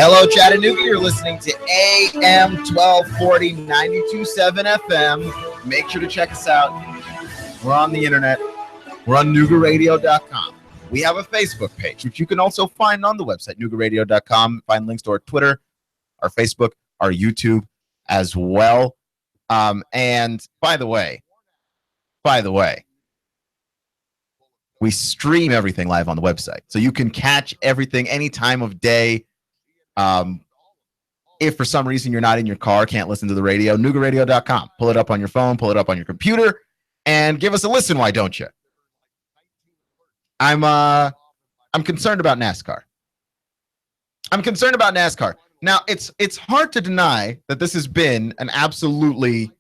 Hello, Chattanooga. You're listening to AM 1240, 92.7 FM. Make sure to check us out. We're on the internet. We're on Noogaradio.com. We have a Facebook page, which you can also find on the website, Noogaradio.com. Find links to our Twitter, our Facebook, our YouTube as well. And by the way, we stream everything live on the website. So you can catch everything any time of day. If for some reason you're not in your car, can't listen to the radio, Noogaradio.com. Pull it up on your phone, pull it up on your computer, and give us a listen, why don't you? I'm concerned about NASCAR. Now, it's hard to deny that this has been an absolutely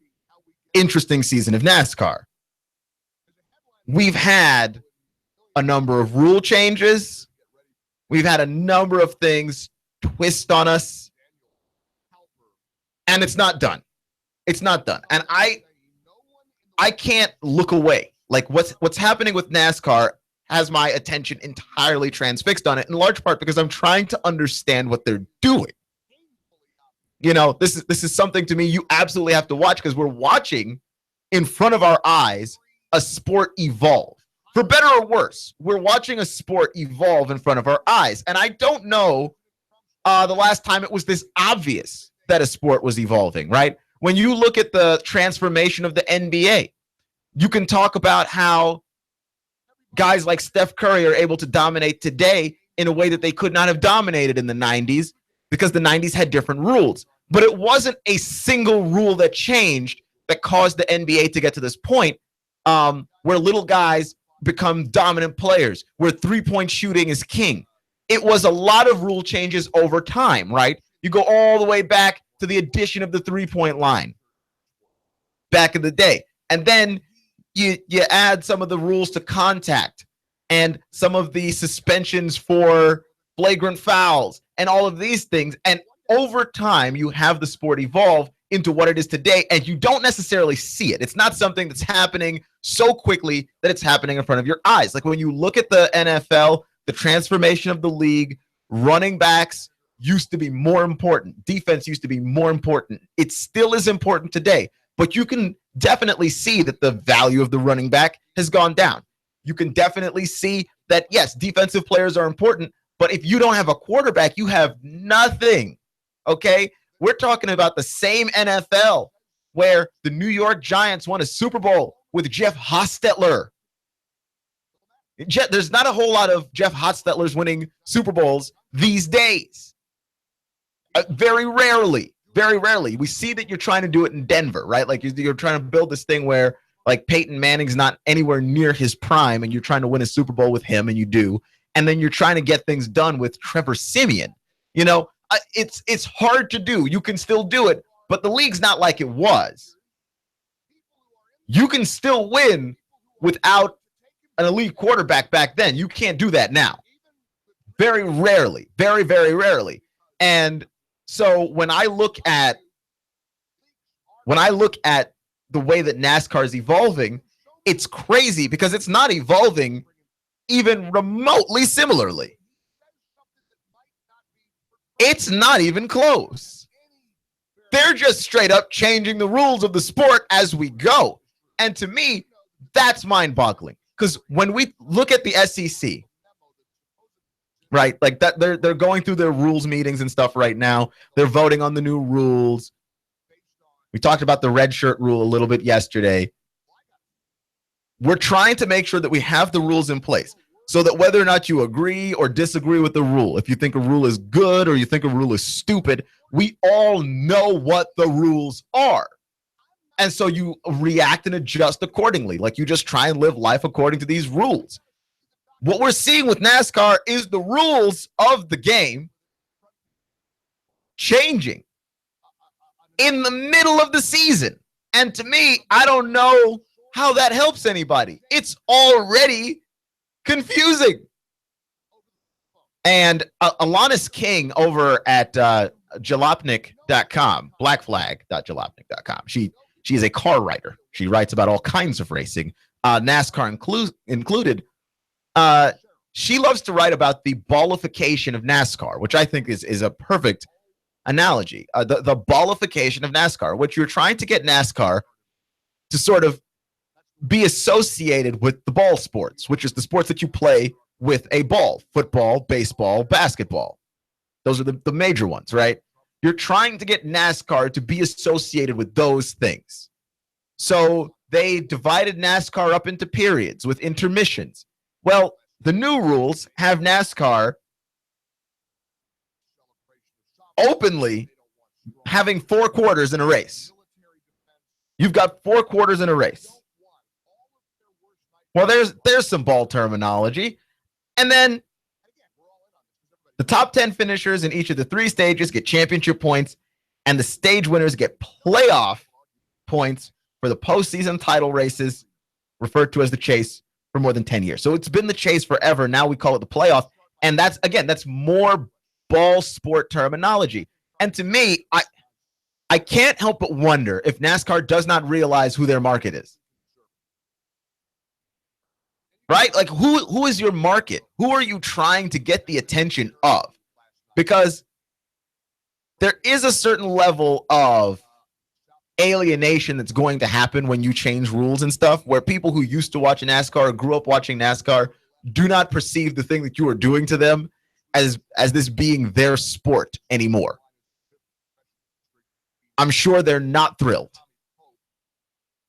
interesting season of NASCAR. We've had a number of rule changes. We've had a number of things twist on us. And it's not done. And I can't look away. Like what's happening with NASCAR has my attention entirely transfixed on it, in large part because I'm trying to understand what they're doing. You know, this is something to me you absolutely have to watch, because we're watching in front of our eyes a sport evolve. For better or worse, we're watching a sport evolve in front of our eyes. And I don't know the last time it was this obvious that a sport was evolving, right? When you look at the transformation of the NBA, you can talk about how guys like Steph Curry are able to dominate today in a way that they could not have dominated in the 90s, because the 90s had different rules. But it wasn't a single rule that changed that caused the NBA to get to this point where little guys become dominant players, where three-point shooting is king. It was a lot of rule changes over time, right? You go all the way back to the addition of the three-point line back in the day. And then you add some of the rules to contact and some of the suspensions for flagrant fouls and all of these things. And over time, you have the sport evolve into what it is today, and you don't necessarily see it. It's not something that's happening so quickly that it's happening in front of your eyes. Like when you look at the NFL, the transformation of the league, running backs used to be more important. Defense used to be more important. It still is important today, but you can definitely see that the value of the running back has gone down. You can definitely see that, yes, defensive players are important, but if you don't have a quarterback, you have nothing, okay? We're talking about the same NFL where the New York Giants won a Super Bowl with Jeff Hostetler. There's not a whole lot of Jeff Hostetlers winning Super Bowls these days. Very rarely. We see that you're trying to do it in Denver, right? Like you're trying to build this thing where like Peyton Manning's not anywhere near his prime and you're trying to win a Super Bowl with him, and you do. And then you're trying to get things done with Trevor Siemian. You know, it's hard to do. You can still do it, but the league's not like it was. You can still win without an elite quarterback back then. You can't do that now. Very rarely. Very, very rarely. And so when I look at the way that NASCAR is evolving, it's crazy because it's not evolving even remotely similarly. It's not even close. They're just straight up changing the rules of the sport as we go. And to me, that's mind-boggling. Because when we look at the SEC, right, like that, they're going through their rules meetings and stuff right now. They're voting on the new rules. We talked about the red shirt rule a little bit yesterday. We're trying to make sure that we have the rules in place so that whether or not you agree or disagree with the rule, if you think a rule is good or you think a rule is stupid, we all know what the rules are. And so you react and adjust accordingly. Like you just try and live life according to these rules. What we're seeing with NASCAR is the rules of the game changing in the middle of the season. And to me, I don't know how that helps anybody. It's already confusing. And Alanis King over at jalopnik.com, blackflag.jalopnik.com. She is a car writer. She writes about all kinds of racing, NASCAR included. she loves to write about the ballification of NASCAR, which I think is a perfect analogy. The ballification of NASCAR, which you're trying to get NASCAR to sort of be associated with the ball sports, which is the sports that you play with a ball: football, baseball, basketball. Those are the major ones, right? You're trying to get NASCAR to be associated with those things. So they divided NASCAR up into periods with intermissions. Well, the new rules have NASCAR openly having 4 quarters in a race. You've got 4 quarters in a race. Well, there's some ball terminology. And then the top 10 finishers in each of the 3 stages get championship points, and the stage winners get playoff points for the postseason title races, referred to as the chase, for more than 10 years. So it's been the chase forever. Now we call it the playoff. And that's more ball sport terminology. And to me, I can't help but wonder if NASCAR does not realize who their market is. Right? Like, who is your market? Who are you trying to get the attention of? Because there is a certain level of alienation that's going to happen when you change rules and stuff, where people who used to watch NASCAR or grew up watching NASCAR do not perceive the thing that you are doing to them as this being their sport anymore. I'm sure they're not thrilled.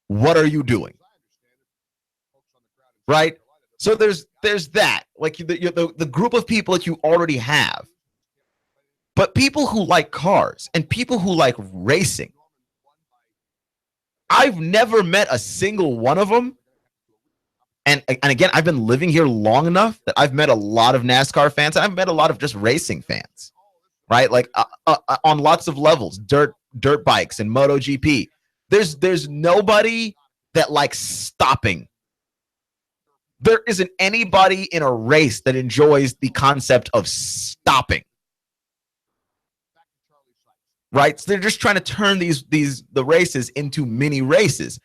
What are you doing? Right? So there's that, like the group of people that you already have. But people who like cars and people who like racing, I've never met a single one of them. And again, I've been living here long enough that I've met a lot of NASCAR fans. I've met a lot of just racing fans, right? Like on lots of levels, dirt bikes and MotoGP. There's nobody that likes stopping. There isn't anybody in a race that enjoys the concept of stopping. Right? So they're just trying to turn the races into mini races.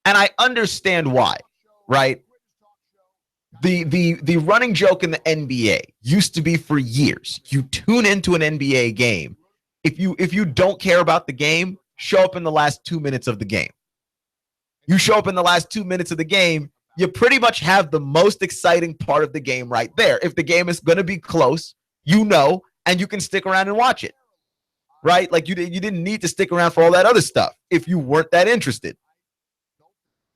And I understand why, right? The running joke in the NBA used to be for years. You tune into an NBA game. If you don't care about the game, show up in the last 2 minutes of the game. You show up in the last 2 minutes of the game, you pretty much have the most exciting part of the game right there. If the game is going to be close, and you can stick around and watch it, right? Like you didn't need to stick around for all that other stuff if you weren't that interested.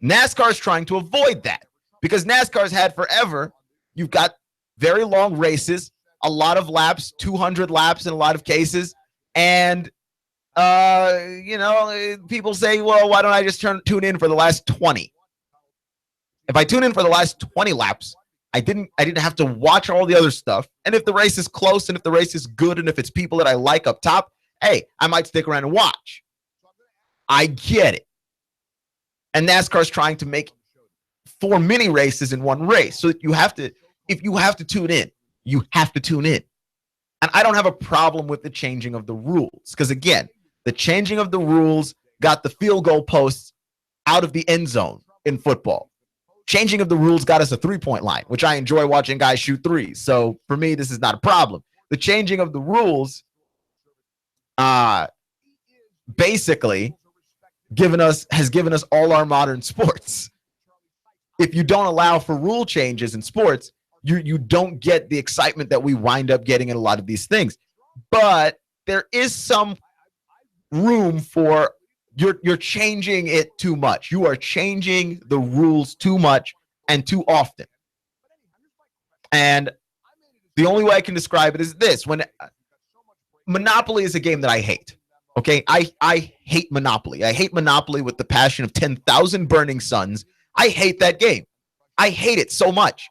NASCAR is trying to avoid that because NASCAR's had forever. You've got very long races, a lot of laps, 200 laps in a lot of cases, and people say, well, why don't I just tune in for the last 20? If I tune in for the last 20 laps, I didn't have to watch all the other stuff. And if the race is close and if the race is good and if it's people that I like up top, hey, I might stick around and watch. I get it. And NASCAR's trying to make 4 mini races in one race. So that if you have to tune in, you have to tune in. And I don't have a problem with the changing of the rules. Because again, the changing of the rules got the field goal posts out of the end zone in football. Changing of the rules got us a 3-point line, which I enjoy watching guys shoot threes. So for me, this is not a problem. The changing of the rules basically has given us all our modern sports. If you don't allow for rule changes in sports, you don't get the excitement that we wind up getting in a lot of these things. But there is some room for you're changing it too much. You are changing the rules too much and too often. And the only way I can describe it is this: when Monopoly is a game that I hate. Okay, I hate Monopoly. I hate Monopoly with the passion of 10,000 burning suns. I hate that game. I hate it so much.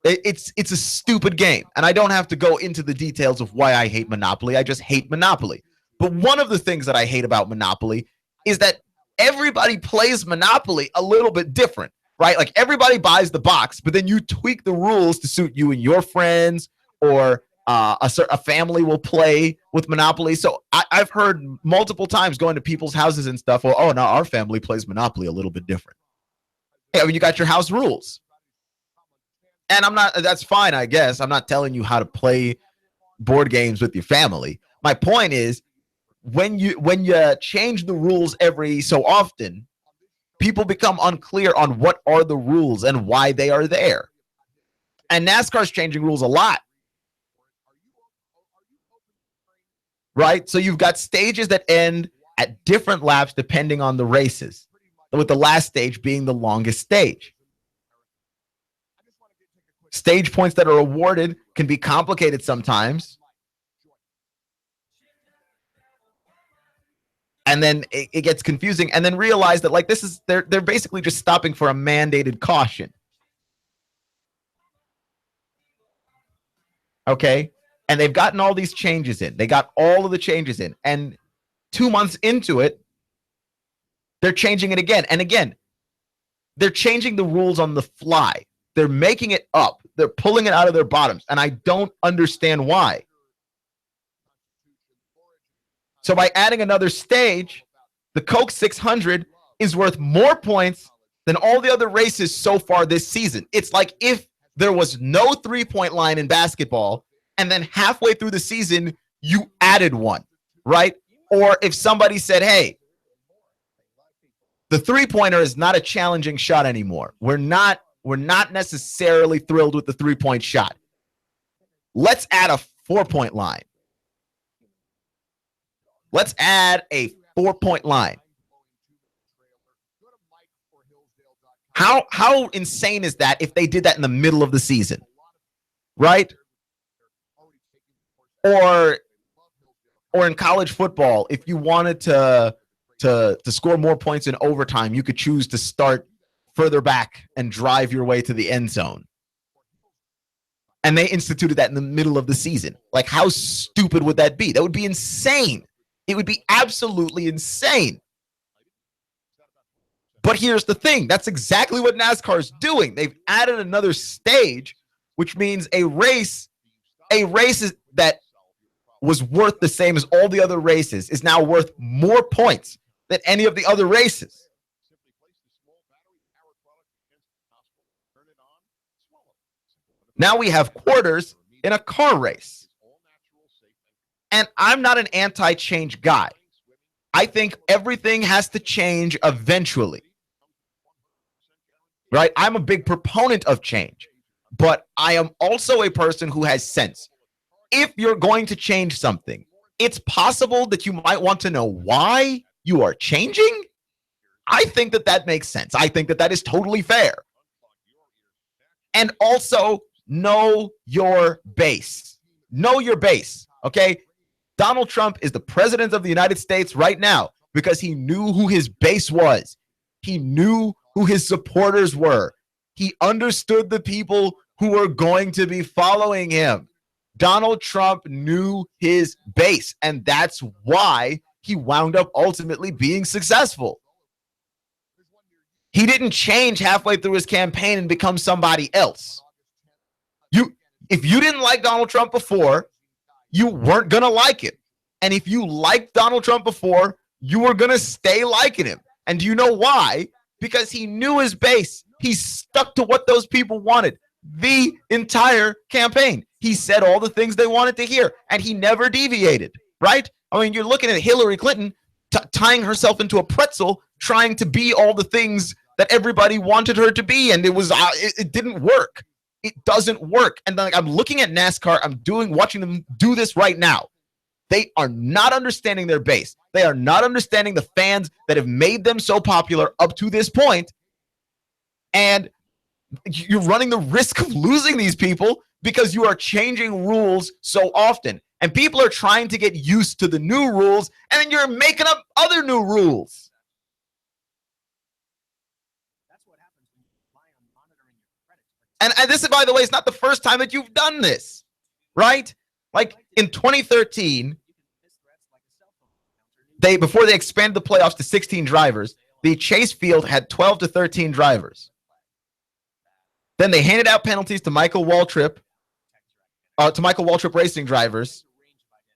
It's a stupid game, and I don't have to go into the details of why I hate Monopoly. I just hate Monopoly. But one of the things that I hate about Monopoly is that everybody plays Monopoly a little bit different, right? Like everybody buys the box, but then you tweak the rules to suit you and your friends, or a family will play with Monopoly. So I've heard multiple times going to people's houses and stuff, well, oh, no, our family plays Monopoly a little bit different. Yeah, I mean, you got your house rules. And I'm not, that's fine, I guess. I'm not telling you how to play board games with your family. My point is, when you change the rules every so often, people become unclear on what are the rules and why they are there. And NASCAR's changing rules a lot. Right? So you've got stages that end at different laps depending on the races, with the last stage being the longest stage. Stage points that are awarded can be complicated sometimes. And then it gets confusing, and then realize that, like, this is, they're basically just stopping for a mandated caution. Okay? And they've gotten all these changes in. They got all of the changes in. And 2 months into it, they're changing it again. And again, they're changing the rules on the fly. They're making it up. They're pulling it out of their bottoms. And I don't understand why. So by adding another stage, the Coke 600 is worth more points than all the other races so far this season. It's like if there was no three-point line in basketball, and then halfway through the season, you added one, right? Or if somebody said, hey, the three-pointer is not a challenging shot anymore. We're not necessarily thrilled with the three-point shot. Let's add a four-point line. Let's add a four-point line. How insane is that if they did that in the middle of the season, right? Or in college football, if you wanted to score more points in overtime, you could choose to start further back and drive your way to the end zone. And they instituted that in the middle of the season. Like, how stupid would that be? That would be insane. It would be absolutely insane. But here's the thing. That's exactly what NASCAR is doing. They've added another stage, which means a race that was worth the same as all the other races is now worth more points than any of the other races. Now we have quarters in a car race. And I'm not an anti-change guy. I think everything has to change eventually. Right? I'm a big proponent of change, but I am also a person who has sense. If you're going to change something, it's possible that you might want to know why you are changing. I think that makes sense. I think that is totally fair. And also, know your base. Know your base, okay? Donald Trump is the president of the United States right now because he knew who his base was. He knew who his supporters were. He understood the people who were going to be following him. Donald Trump knew his base, and that's why he wound up ultimately being successful. He didn't change halfway through his campaign and become somebody else. If you didn't like Donald Trump before, you weren't going to like him. And if you liked Donald Trump before, you were going to stay liking him. And do you know why? Because he knew his base. He stuck to what those people wanted the entire campaign. He said all the things they wanted to hear, and he never deviated, right? I mean, you're looking at Hillary Clinton tying herself into a pretzel, trying to be all the things that everybody wanted her to be, and it didn't work. It doesn't work. And then, like, I'm looking at NASCAR. Watching them do this right now. They are not understanding their base. They are not understanding the fans that have made them so popular up to this point. And you're running the risk of losing these people because you are changing rules so often. And people are trying to get used to the new rules, and then you're making up other new rules. And this, by the way, is not the first time that you've done this, right? Like in 2013, before they expanded the playoffs to 16 drivers, the chase field had 12 to 13 drivers. Then they handed out penalties to Michael Waltrip racing drivers.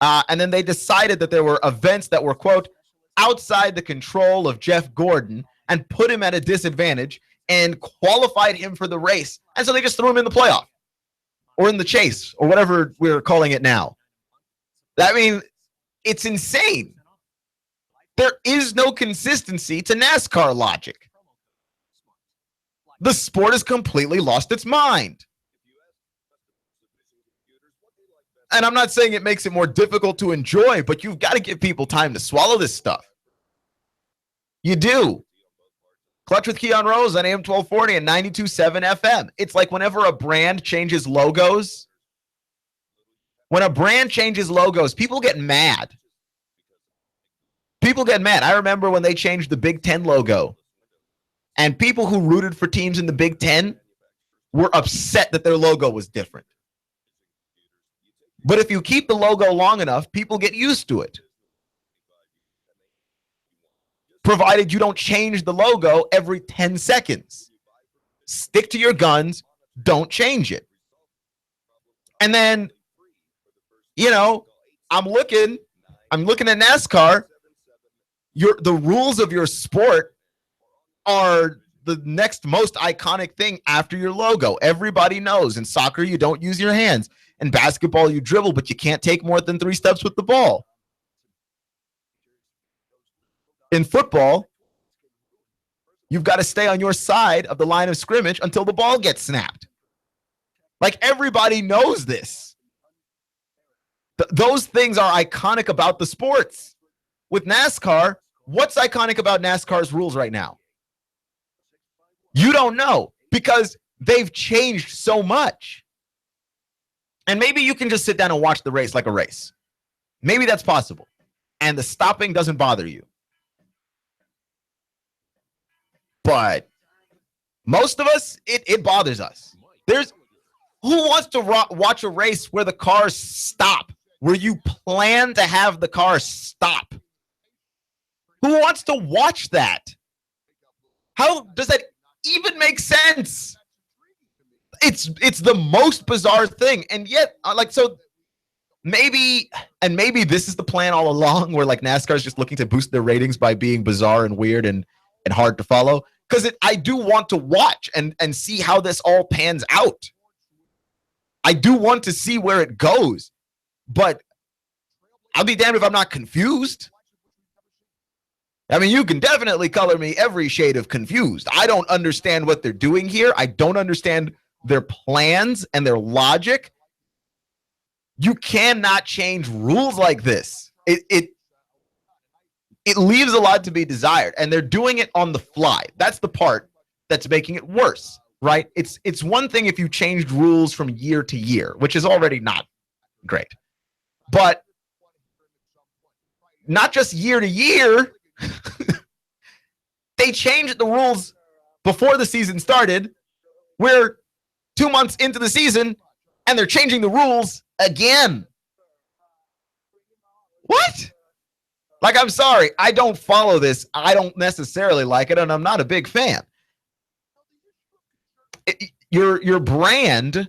And then they decided that there were events that were, quote, outside the control of Jeff Gordon and put him at a disadvantage. and qualified him for the race. And so they just threw him in the playoff or in the chase or whatever we're calling it now. I mean, it's insane. There is no consistency to NASCAR logic. The sport has completely lost its mind. And I'm not saying it makes it more difficult to enjoy, but you've got to give people time to swallow this stuff. You do. Clutch with Keon Rose on AM 1240 and 92.7 FM. It's like whenever a brand changes logos, when a brand changes logos, people get mad. People get mad. I remember when they changed the Big Ten logo, and people who rooted for teams in the Big Ten were upset that their logo was different. But if you keep the logo long enough, people get used to it. Provided you don't change the logo every 10 seconds. Stick to your guns. Don't change it. And then, I'm looking at NASCAR. The rules of your sport are the next most iconic thing after your logo. Everybody knows in soccer, you don't use your hands. In basketball, you dribble, but you can't take more than 3 steps with the ball. In football, you've got to stay on your side of the line of scrimmage until the ball gets snapped. Like, everybody knows this. Those things are iconic about the sports. With NASCAR, what's iconic about NASCAR's rules right now? You don't know, because they've changed so much. And maybe you can just sit down and watch the race like a race. Maybe that's possible. And the stopping doesn't bother you. But most of us, it bothers us. Who wants to watch a race where the cars stop, where you plan to have the car stop? Who wants to watch that? How does that even make sense? It's the most bizarre thing. And yet, maybe this is the plan all along, where NASCAR is just looking to boost their ratings by being bizarre and weird and hard to follow. Because I do want to watch and see how this all pans out. I do want to see where it goes. But I'll be damned if I'm not confused. I mean, you can definitely color me every shade of confused. I don't understand what they're doing here. I don't understand their plans and their logic. You cannot change rules like this. It leaves a lot to be desired, and they're doing it on the fly. That's the part that's making it worse, right? It's one thing if you changed rules from year to year, which is already not great. But not just year to year. They changed the rules before the season started. We're 2 months into the season, and they're changing the rules again. What? I'm sorry. I don't follow this. I don't necessarily like it, and I'm not a big fan. Your brand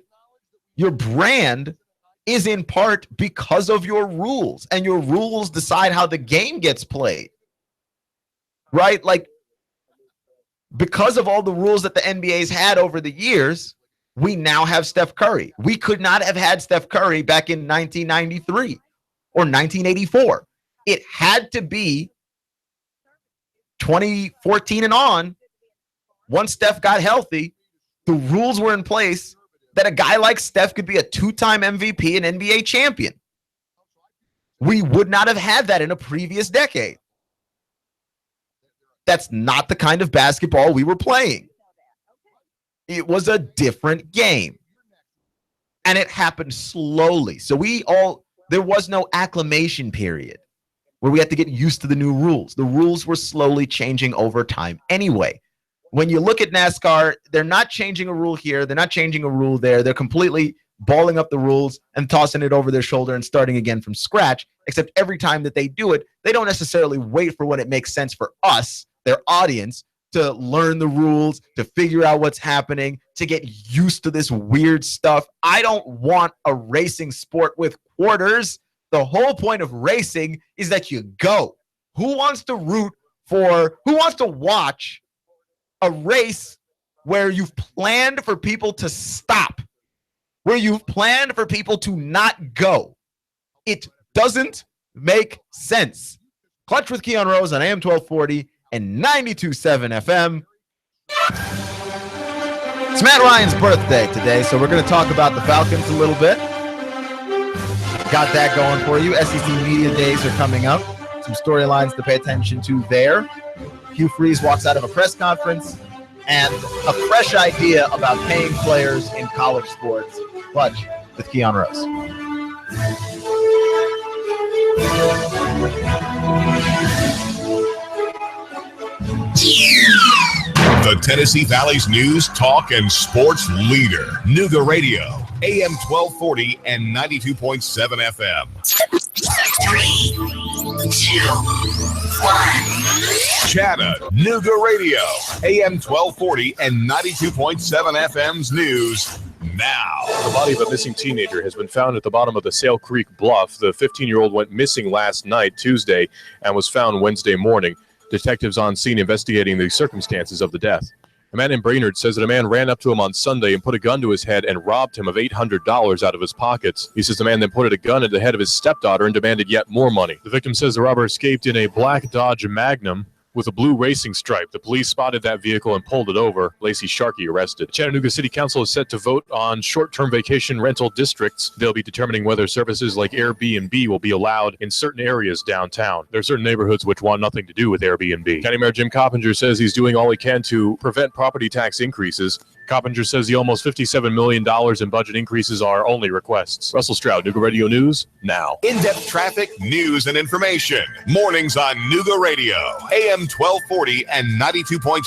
is in part because of your rules, and your rules decide how the game gets played. Right? Because of all the rules that the NBA's had over the years, we now have Steph Curry. We could not have had Steph Curry back in 1993 or 1984. It had to be 2014 and on. Once Steph got healthy, the rules were in place that a guy like Steph could be a 2-time MVP and NBA champion. We would not have had that in a previous decade. That's not the kind of basketball we were playing. It was a different game. And it happened slowly. So there was no acclimation period where we had to get used to the new rules. The rules were slowly changing over time anyway. When you look at NASCAR, they're not changing a rule here. They're not changing a rule there. They're completely balling up the rules and tossing it over their shoulder and starting again from scratch, except every time that they do it, they don't necessarily wait for when it makes sense for us, their audience, to learn the rules, to figure out what's happening, to get used to this weird stuff. I don't want a racing sport with quarters. The whole point of racing is that you go. Who wants to watch a race where you've planned for people to stop, where you've planned for people to not go. It doesn't make sense. Clutch with Keon Rose on AM 1240 and 92.7 FM. It's Matt Ryan's birthday today, so we're going to talk about the Falcons a little bit. Got that going for you. SEC Media Days are coming up. Some storylines to pay attention to there. Hugh Freeze walks out of a press conference and a fresh idea about paying players in college sports. Clutch with Keon Rose. The Tennessee Valley's news, talk, and sports leader. Nooga Radio, AM 1240 and 92.7 FM. 3, 2, 1. Chattanooga Radio, AM 1240 and 92.7 FM's news now. The body of a missing teenager has been found at the bottom of the Sale Creek Bluff. The 15-year-old went missing last night, Tuesday, and was found Wednesday morning. Detectives on scene investigating the circumstances of the death. A man in Brainerd says that a man ran up to him on Sunday and put a gun to his head and robbed him of $800 out of his pockets. He says the man then pointed a gun at the head of his stepdaughter and demanded yet more money. The victim says the robber escaped in a black Dodge Magnum with a blue racing stripe. The police spotted that vehicle and pulled it over. Lacey Sharkey arrested. Chattanooga City Council is set to vote on short-term vacation rental districts. They'll be determining whether services like Airbnb will be allowed in certain areas downtown. There are certain neighborhoods which want nothing to do with Airbnb. County Mayor Jim Coppinger says he's doing all he can to prevent property tax increases. Coppinger says the almost $57 million in budget increases are only requests. Russell Stroud, Nooga Radio News, now. In-depth traffic, news, and information. Mornings on Nooga Radio, AM 1240 and 92.7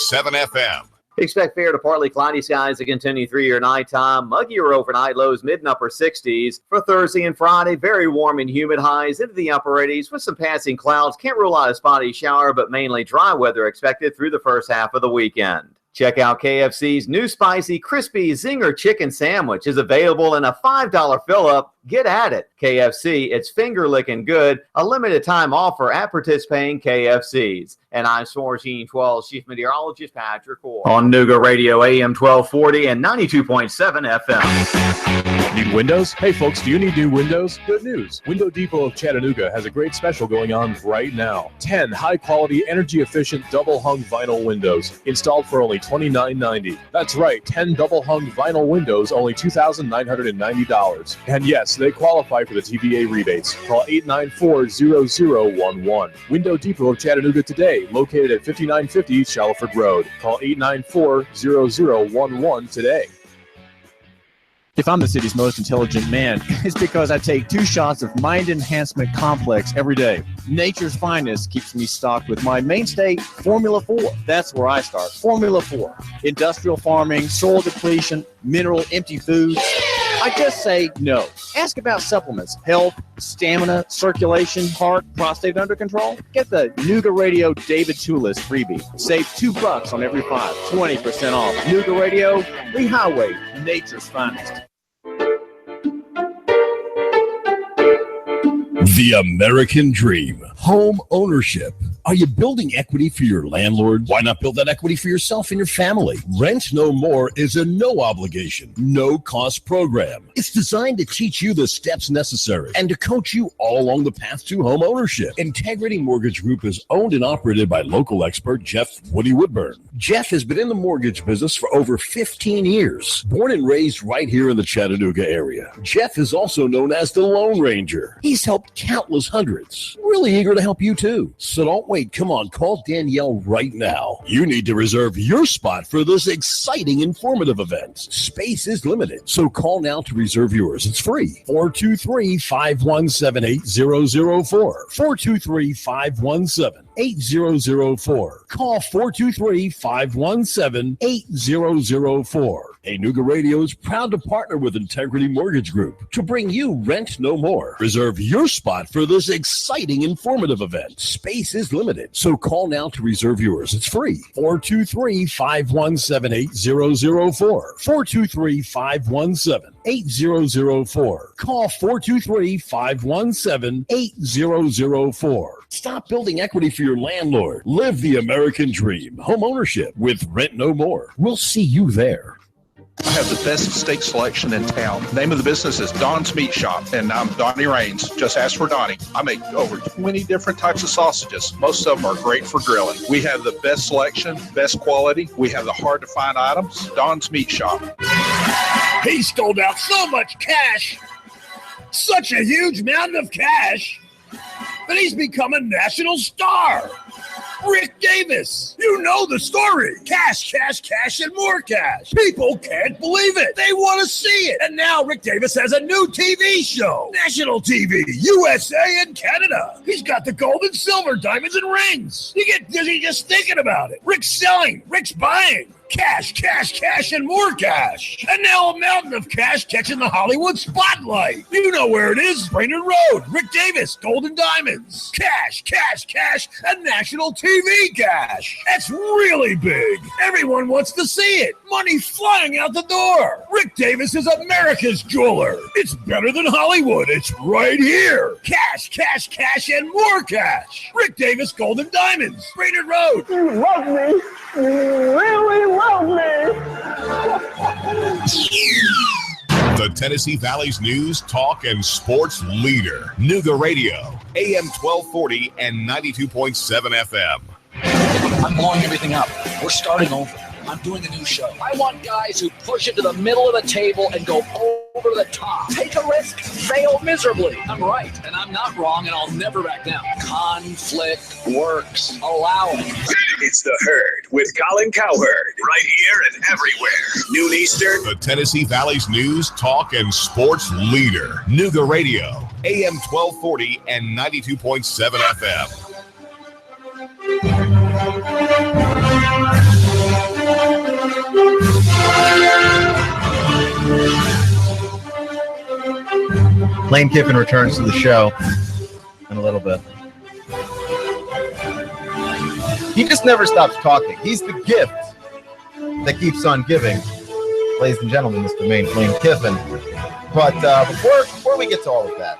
FM. Expect fair to partly cloudy skies to continue through your nighttime. Muggier overnight, lows mid and upper 60s. For Thursday and Friday, very warm and humid, highs into the upper 80s with some passing clouds. Can't rule out a spotty shower, but mainly dry weather expected through the first half of the weekend. Check out KFC's new spicy, crispy Zinger chicken sandwich is available in a $5 fill-up. Get at it. KFC, it's finger-licking good. A limited time offer at participating KFCs. And I'm Sports 12 Chief Meteorologist Patrick Orr. On Nooga Radio, AM 1240 and 92.7 FM. Need windows? Hey folks, do you need new windows? Good news. Window Depot of Chattanooga has a great special going on right now. 10 high-quality, energy-efficient double-hung vinyl windows installed for only $29.90. That's right, 10 double-hung vinyl windows, only $2,990. And yes, they qualify for the TVA rebates. Call 894-0011. Window Depot of Chattanooga today, located at 5950 Shalford Road. Call 894-0011 today. If I'm the city's most intelligent man, it's because I take 2 shots of Mind Enhancement Complex every day. Nature's Finest keeps me stocked with my mainstay, Formula 4. That's where I start. Formula 4. Industrial farming, soil depletion, mineral empty foods. I just say no. Ask about supplements, health, stamina, circulation, heart, prostate under control. Get the Nooga Radio David Tulis freebie. Save $2 on every 5. 20% off. Nooga Radio, Lee Highway, Nature's Finest. The American dream. Home ownership. Are you building equity for your landlord? Why not build that equity for yourself and your family? Rent No More is a no obligation, no cost program. It's designed to teach you the steps necessary and to coach you all along the path to home ownership. Integrity Mortgage Group is owned and operated by local expert Jeff Woody Woodburn. Jeff has been in the mortgage business for over 15 years. Born and raised right here in the Chattanooga area. Jeff is also known as the Lone Ranger. He's helped countless hundreds. Really eager to help you too. So don't wait. Come on, call Danielle right now. You need to reserve your spot for this exciting, informative event. Space is limited, so call now to reserve yours. It's free. 423-517-8004. 423-517-8004. Call 423-517-8004. Hey, Nooga Radio is proud to partner with Integrity Mortgage Group to bring you Rent No More. Reserve your spot for this exciting, informative event. Space is limited, so call now to reserve yours. It's free. 423-517-8004. 423-517-8004. Call 423-517-8004. Stop building equity for your landlord. Live the American dream. Home ownership with Rent No More. We'll see you there. I have the best steak selection in town. Name of the business is Don's Meat Shop, and I'm Donnie Raines. Just ask for Donnie. I make over 20 different types of sausages. Most of them are great for grilling. We have the best selection, best quality. We have the hard-to-find items. Don's Meat Shop. He stole out so much cash, such a huge mountain of cash, that he's become a national star. Rick Davis. You know the story. Cash, cash, cash, and more cash. People can't believe it. They want to see it. And now Rick Davis has a new TV show. National TV, USA and Canada. He's got the gold and silver, diamonds and rings. You get dizzy just thinking about it. Rick's selling. Rick's buying. Cash, cash, cash, and more cash. And now a mountain of cash catching the Hollywood spotlight. You know where it is. Brainerd Road. Rick Davis, Gold and Diamonds. Cash, cash, cash, and national TV cash. That's really big. Everyone wants to see it. Money flying out the door. Rick Davis is America's jeweler. It's better than Hollywood. It's right here. Cash, cash, cash, and more cash. Rick Davis, Gold and Diamonds. Brainerd Road. You love me. You really love me. The Tennessee Valley's news, talk, and sports leader. Nooga Radio, AM 1240 and 92.7 FM. I'm blowing everything up. We're starting over. I'm doing a new show. I want guys who push it to the middle of the table and go over the top. Take a risk, fail miserably. I'm right, and I'm not wrong, and I'll never back down. Conflict works. Allow it. It's The Herd with Colin Cowherd. Right here and everywhere. Noon Eastern. The Tennessee Valley's news, talk, and sports leader. Nooga Radio, AM 1240 and 92.7 FM. Lane Kiffin returns to the show in a little bit. He just never stops talking. He's the gift that keeps on giving. Ladies and gentlemen, Mr. Lane Kiffin. But before we get to all of that,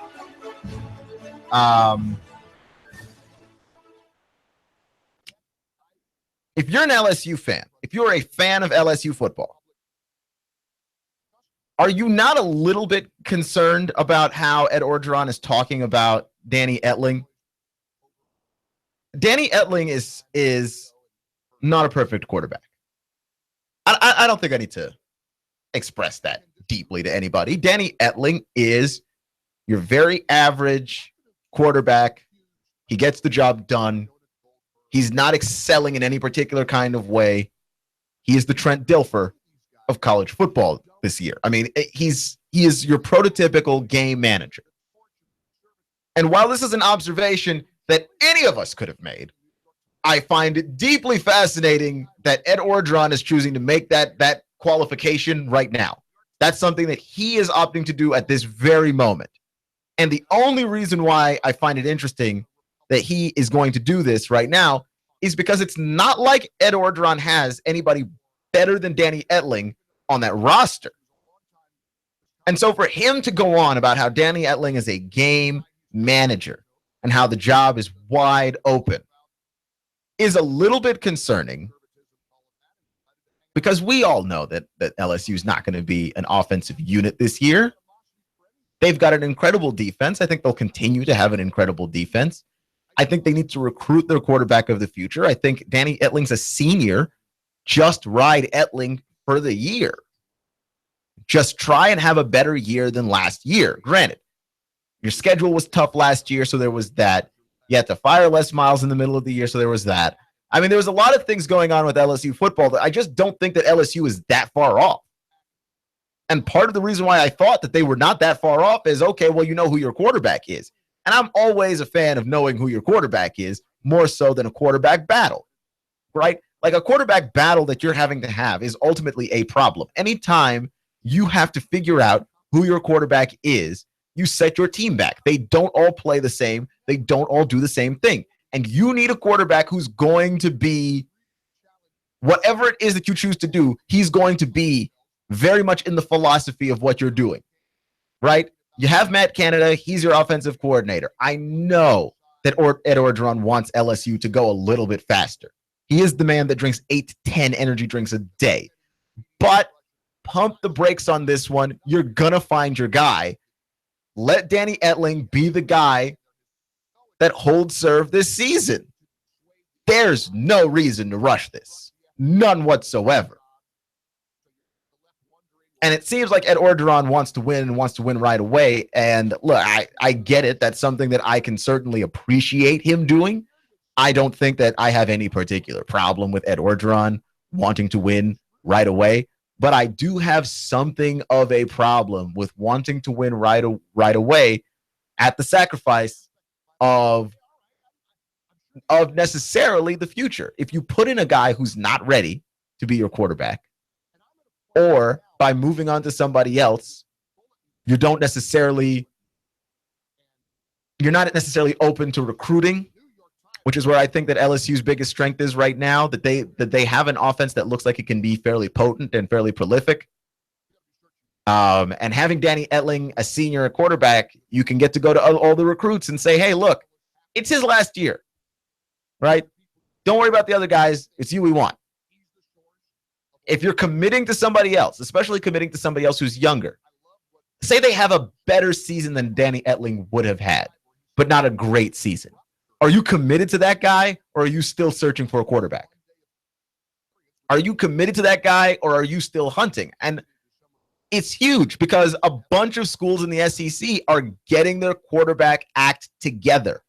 if you're an LSU fan, if you're a fan of LSU football, are you not a little bit concerned about how Ed Orgeron is talking about Danny Etling? Danny Etling is not a perfect quarterback. I don't think I need to express that deeply to anybody. Danny Etling is your very average quarterback. He gets the job done. He's not excelling in any particular kind of way. He is the Trent Dilfer of college football this year. I mean, he is your prototypical game manager. And while this is an observation that any of us could have made, I find it deeply fascinating that Ed Orgeron is choosing to make that qualification right now. That's something that he is opting to do at this very moment. And the only reason why I find it interesting that he is going to do this right now is because it's not like Ed Orgeron has anybody better than Danny Etling on that roster. And so for him to go on about how Danny Etling is a game manager and how the job is wide open is a little bit concerning, because we all know that LSU is not going to be an offensive unit this year. They've got an incredible defense. I think they'll continue to have an incredible defense. I think they need to recruit their quarterback of the future. I think Danny Etling's a senior. Just ride Etling for the year. Just try and have a better year than last year. Granted, your schedule was tough last year, so there was that. You had to fire Les Miles in the middle of the year, so there was that. I mean, there was a lot of things going on with LSU football that I just don't think that LSU is that far off. And part of the reason why I thought that they were not that far off is, okay, well, you know who your quarterback is. And I'm always a fan of knowing who your quarterback is, more so than a quarterback battle, right? Like a quarterback battle that you're having to have is ultimately a problem. Anytime you have to figure out who your quarterback is, you set your team back. They don't all play the same. They don't all do the same thing. And you need a quarterback who's going to be, whatever it is that you choose to do, he's going to be very much in the philosophy of what you're doing, right? You have Matt Canada. He's your offensive coordinator. I know that Ed Orgeron wants LSU to go a little bit faster. He is the man that drinks 8 to 10 energy drinks a day. But pump the brakes on this one. You're going to find your guy. Let Danny Etling be the guy that holds serve this season. There's no reason to rush this. None whatsoever. And it seems like Ed Orgeron wants to win and wants to win right away. And look, I get it. That's something that I can certainly appreciate him doing. I don't think that I have any particular problem with Ed Orgeron wanting to win right away. But I do have something of a problem with wanting to win right away at the sacrifice of necessarily the future. If you put in a guy who's not ready to be your quarterback, or by moving on to somebody else, you're not necessarily open to recruiting, which is where I think that LSU's biggest strength is right now, that they have an offense that looks like it can be fairly potent and fairly prolific. And having Danny Etling, a senior quarterback, you can get to go to all the recruits and say, hey, look, it's his last year, right? Don't worry about the other guys. It's you we want. If you're committing to somebody else, especially committing to somebody else who's younger, say they have a better season than Danny Etling would have had, but not a great season. Are you committed to that guy, or are you still searching for a quarterback? Are you committed to that guy, or are you still hunting? And it's huge because a bunch of schools in the SEC are getting their quarterback act together.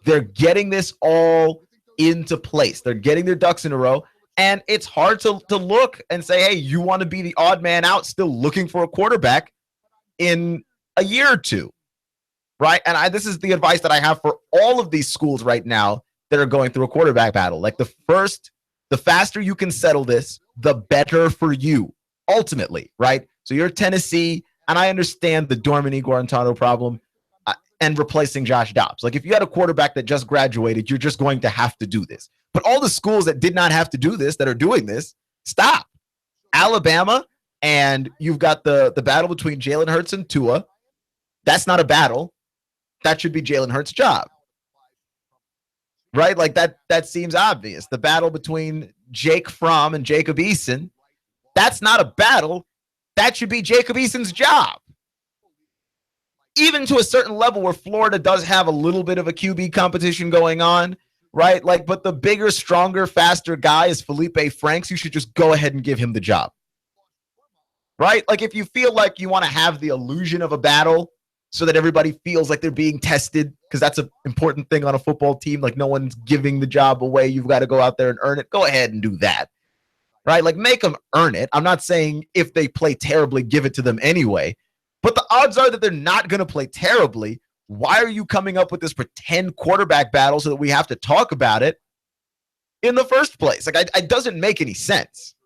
They're getting this all into place. They're getting their ducks in a row. And it's hard to look and say, hey, you want to be the odd man out still looking for a quarterback in a year or two, right? And this is the advice that I have for all of these schools right now that are going through a quarterback battle. Like the faster you can settle this, the better for you, ultimately, right? So you're Tennessee, and I understand the Dormany Guarantano problem and replacing Josh Dobbs. Like if you had a quarterback that just graduated, you're just going to have to do this. But all the schools that did not have to do this, that are doing this, stop. Alabama, and you've got the battle between Jalen Hurts and Tua. That's not a battle. That should be Jalen Hurts' job. Right? Like that seems obvious. The battle between Jake Fromm and Jacob Eason, that's not a battle. That should be Jacob Eason's job. Even to a certain level where Florida does have a little bit of a QB competition going on, right? Like, but the bigger, stronger, faster guy is Felipe Franks. You should just go ahead and give him the job. Right? Like if you feel like you want to have the illusion of a battle so that everybody feels like they're being tested, because that's an important thing on a football team. Like no one's giving the job away. You've got to go out there and earn it. Go ahead and do that. Right? Like make them earn it. I'm not saying if they play terribly, give it to them anyway. But the odds are that they're not going to play terribly. Why are you coming up with this pretend quarterback battle so that we have to talk about it in the first place? Like, it doesn't make any sense.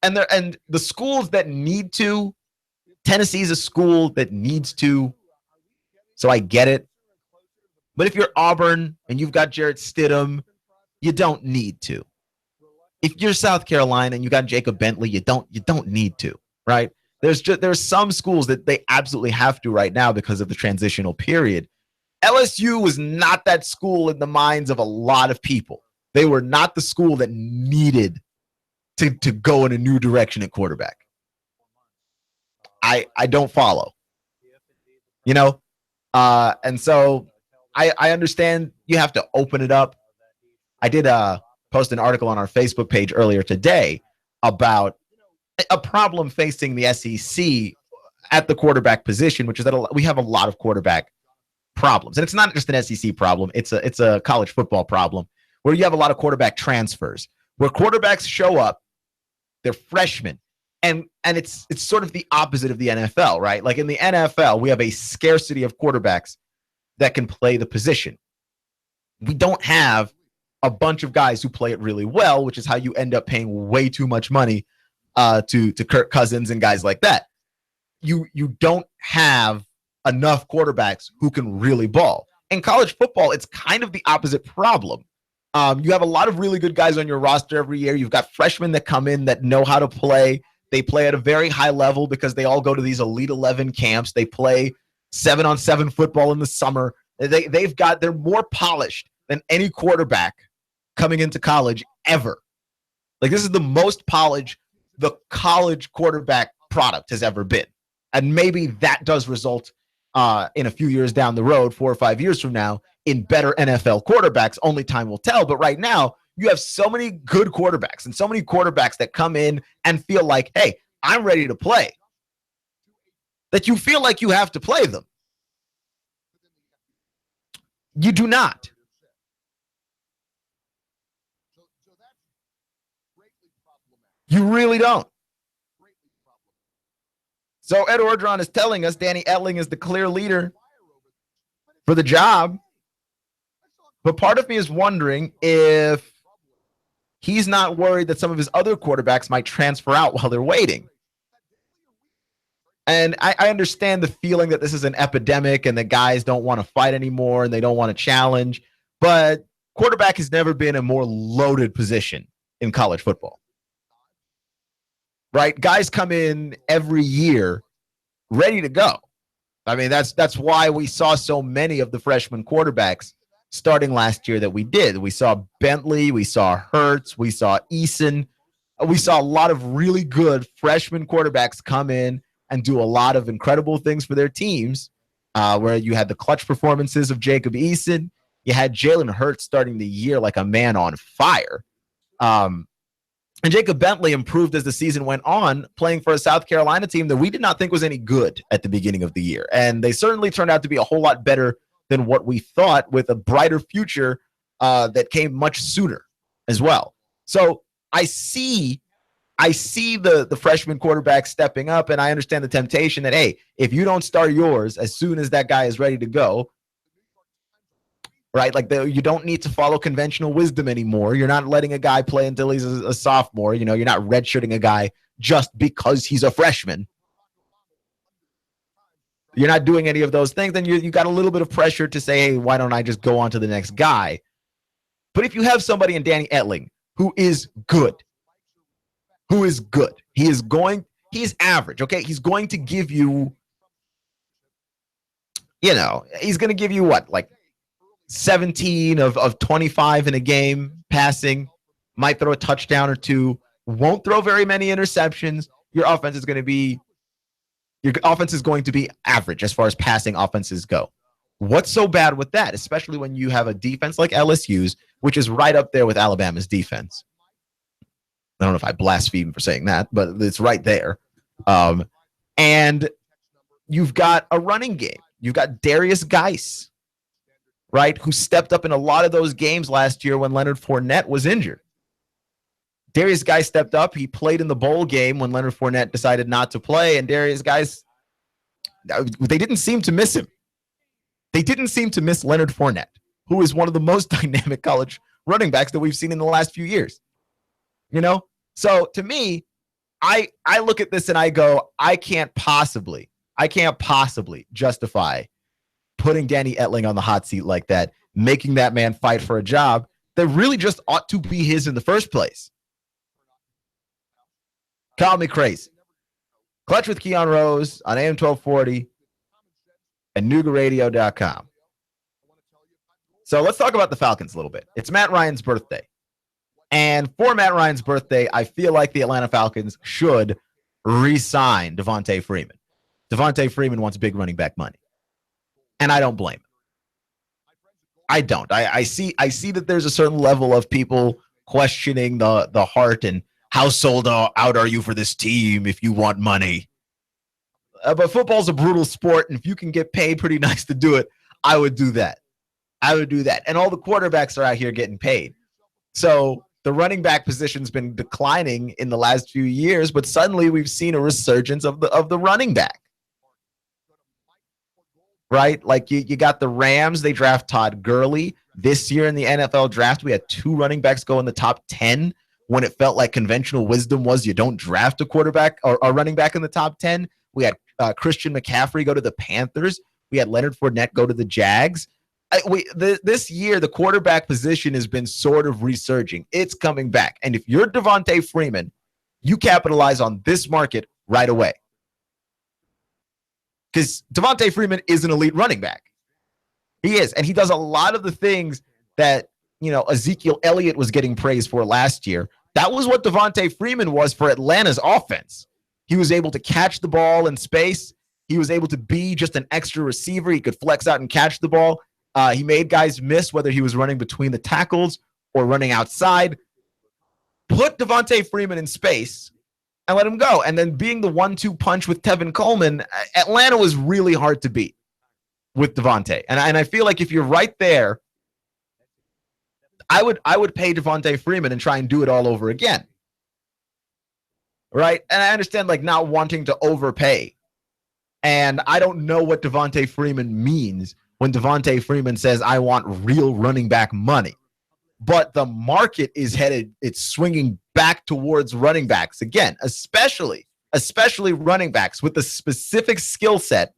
And the schools that need to, Tennessee's a school that needs to, so I get it. But if you're Auburn and you've got Jarrett Stidham, you don't need to. If you're South Carolina and you got Jacob Bentley, you don't need to, right? There's some schools that they absolutely have to right now because of the transitional period. LSU was not that school in the minds of a lot of people. They were not the school that needed to go in a new direction at quarterback. I don't follow. You know? And so I understand you have to open it up. I did post an article on our Facebook page earlier today about a problem facing the SEC at the quarterback position, which is that we have a lot of quarterback problems. And it's not just an SEC problem. It's a college football problem where you have a lot of quarterback transfers, where quarterbacks show up, they're freshmen. And it's sort of the opposite of the NFL, right? Like in the NFL, we have a scarcity of quarterbacks that can play the position. We don't have a bunch of guys who play it really well, which is how you end up paying way too much money to Kirk Cousins and guys like that. You don't have enough quarterbacks who can really ball. In college football, it's kind of the opposite problem. You have a lot of really good guys on your roster every year. You've got freshmen that come in that know how to play. They play at a very high level because they all go to these Elite 11 camps. They play 7-on-7 football in the summer. They're more polished than any quarterback coming into college ever. Like, this is the most polished the college quarterback product has ever been. And maybe that does result in a few years down the road, 4 or 5 years from now, in better NFL quarterbacks. Only time will tell. But right now, you have so many good quarterbacks and so many quarterbacks that come in and feel like, hey, I'm ready to play, that you feel like you have to play them. You do not. You really don't. So Ed Orgeron is telling us Danny Etling is the clear leader for the job. But part of me is wondering if he's not worried that some of his other quarterbacks might transfer out while they're waiting. And I understand the feeling that this is an epidemic and the guys don't want to fight anymore and they don't want to challenge. But quarterback has never been a more loaded position in college football. Right? Guys come in every year ready to go. I mean, that's why we saw so many of the freshman quarterbacks starting last year that we did. We saw Bentley, we saw Hurts, we saw Eason. We saw a lot of really good freshman quarterbacks come in and do a lot of incredible things for their teams, where you had the clutch performances of Jacob Eason. You had Jalen Hurts starting the year like a man on fire. And Jacob Bentley improved as the season went on, playing for a South Carolina team that we did not think was any good at the beginning of the year. And they certainly turned out to be a whole lot better than what we thought, with a brighter future that came much sooner as well. So I see the freshman quarterback stepping up, and I understand the temptation that, hey, if you don't start yours as soon as that guy is ready to go, right? Like, you don't need to follow conventional wisdom anymore. You're not letting a guy play until he's a sophomore. You know, you're not redshirting a guy just because he's a freshman. You're not doing any of those things. Then you got a little bit of pressure to say, hey, why don't I just go on to the next guy? But if you have somebody in Danny Etling who is good, he is average, okay? He's going to give you, he's going to give you what, like 17 of 25 in a game passing, might throw a touchdown or two, won't throw very many interceptions. Your offense is going to be average as far as passing offenses go. What's so bad with that, especially when you have a defense like LSU's, which is right up there with Alabama's defense? I don't know if I blaspheme for saying that, but it's right there. And you've got a running game. You've got Darius Geis, right, who stepped up in a lot of those games last year when Leonard Fournette was injured. Darius Geis stepped up. He played in the bowl game when Leonard Fournette decided not to play, and Darius Geis, they didn't seem to miss him. They didn't seem to miss Leonard Fournette, who is one of the most dynamic college running backs that we've seen in the last few years. So to me, I look at this and I go, I can't possibly justify putting Danny Etling on the hot seat like that, making that man fight for a job that really just ought to be his in the first place. Call me crazy. Clutch with Keon Rose on AM 1240 and Noogaradio.com. So let's talk about the Falcons a little bit. It's Matt Ryan's birthday. And for Matt Ryan's birthday, I feel like the Atlanta Falcons should re-sign Devontae Freeman. Devontae Freeman wants big running back money. And I don't blame him. I don't. I see that there's a certain level of people questioning the heart and how sold out are you for this team if you want money. But football's a brutal sport, and if you can get paid pretty nice to do it, I would do that. And all the quarterbacks are out here getting paid. So the running back position's been declining in the last few years, but suddenly we've seen a resurgence of the running back. Right? Like you got the Rams, they draft Todd Gurley. This year in the NFL draft, we had 2 running backs go in the top 10 when it felt like conventional wisdom was you don't draft a quarterback or a running back in the top 10. We had Christian McCaffrey go to the Panthers. We had Leonard Fournette go to the Jags. This year, the quarterback position has been sort of resurging. It's coming back. And if you're Devontae Freeman, you capitalize on this market right away. Because Devontae Freeman is an elite running back. He is. And he does a lot of the things that, Ezekiel Elliott was getting praised for last year. That was what Devontae Freeman was for Atlanta's offense. He was able to catch the ball in space. He was able to be just an extra receiver. He could flex out and catch the ball. He made guys miss, whether he was running between the tackles or running outside. Put Devontae Freeman in space and let him go. And then being the 1-2 punch with Tevin Coleman, Atlanta was really hard to beat with Devontae. And I feel like if you're right there, I would pay Devontae Freeman and try and do it all over again. Right? And I understand not wanting to overpay. And I don't know what Devontae Freeman means when Devontae Freeman says, I want real running back money. But the market is it's swinging back towards running backs again, especially running backs with the specific skill set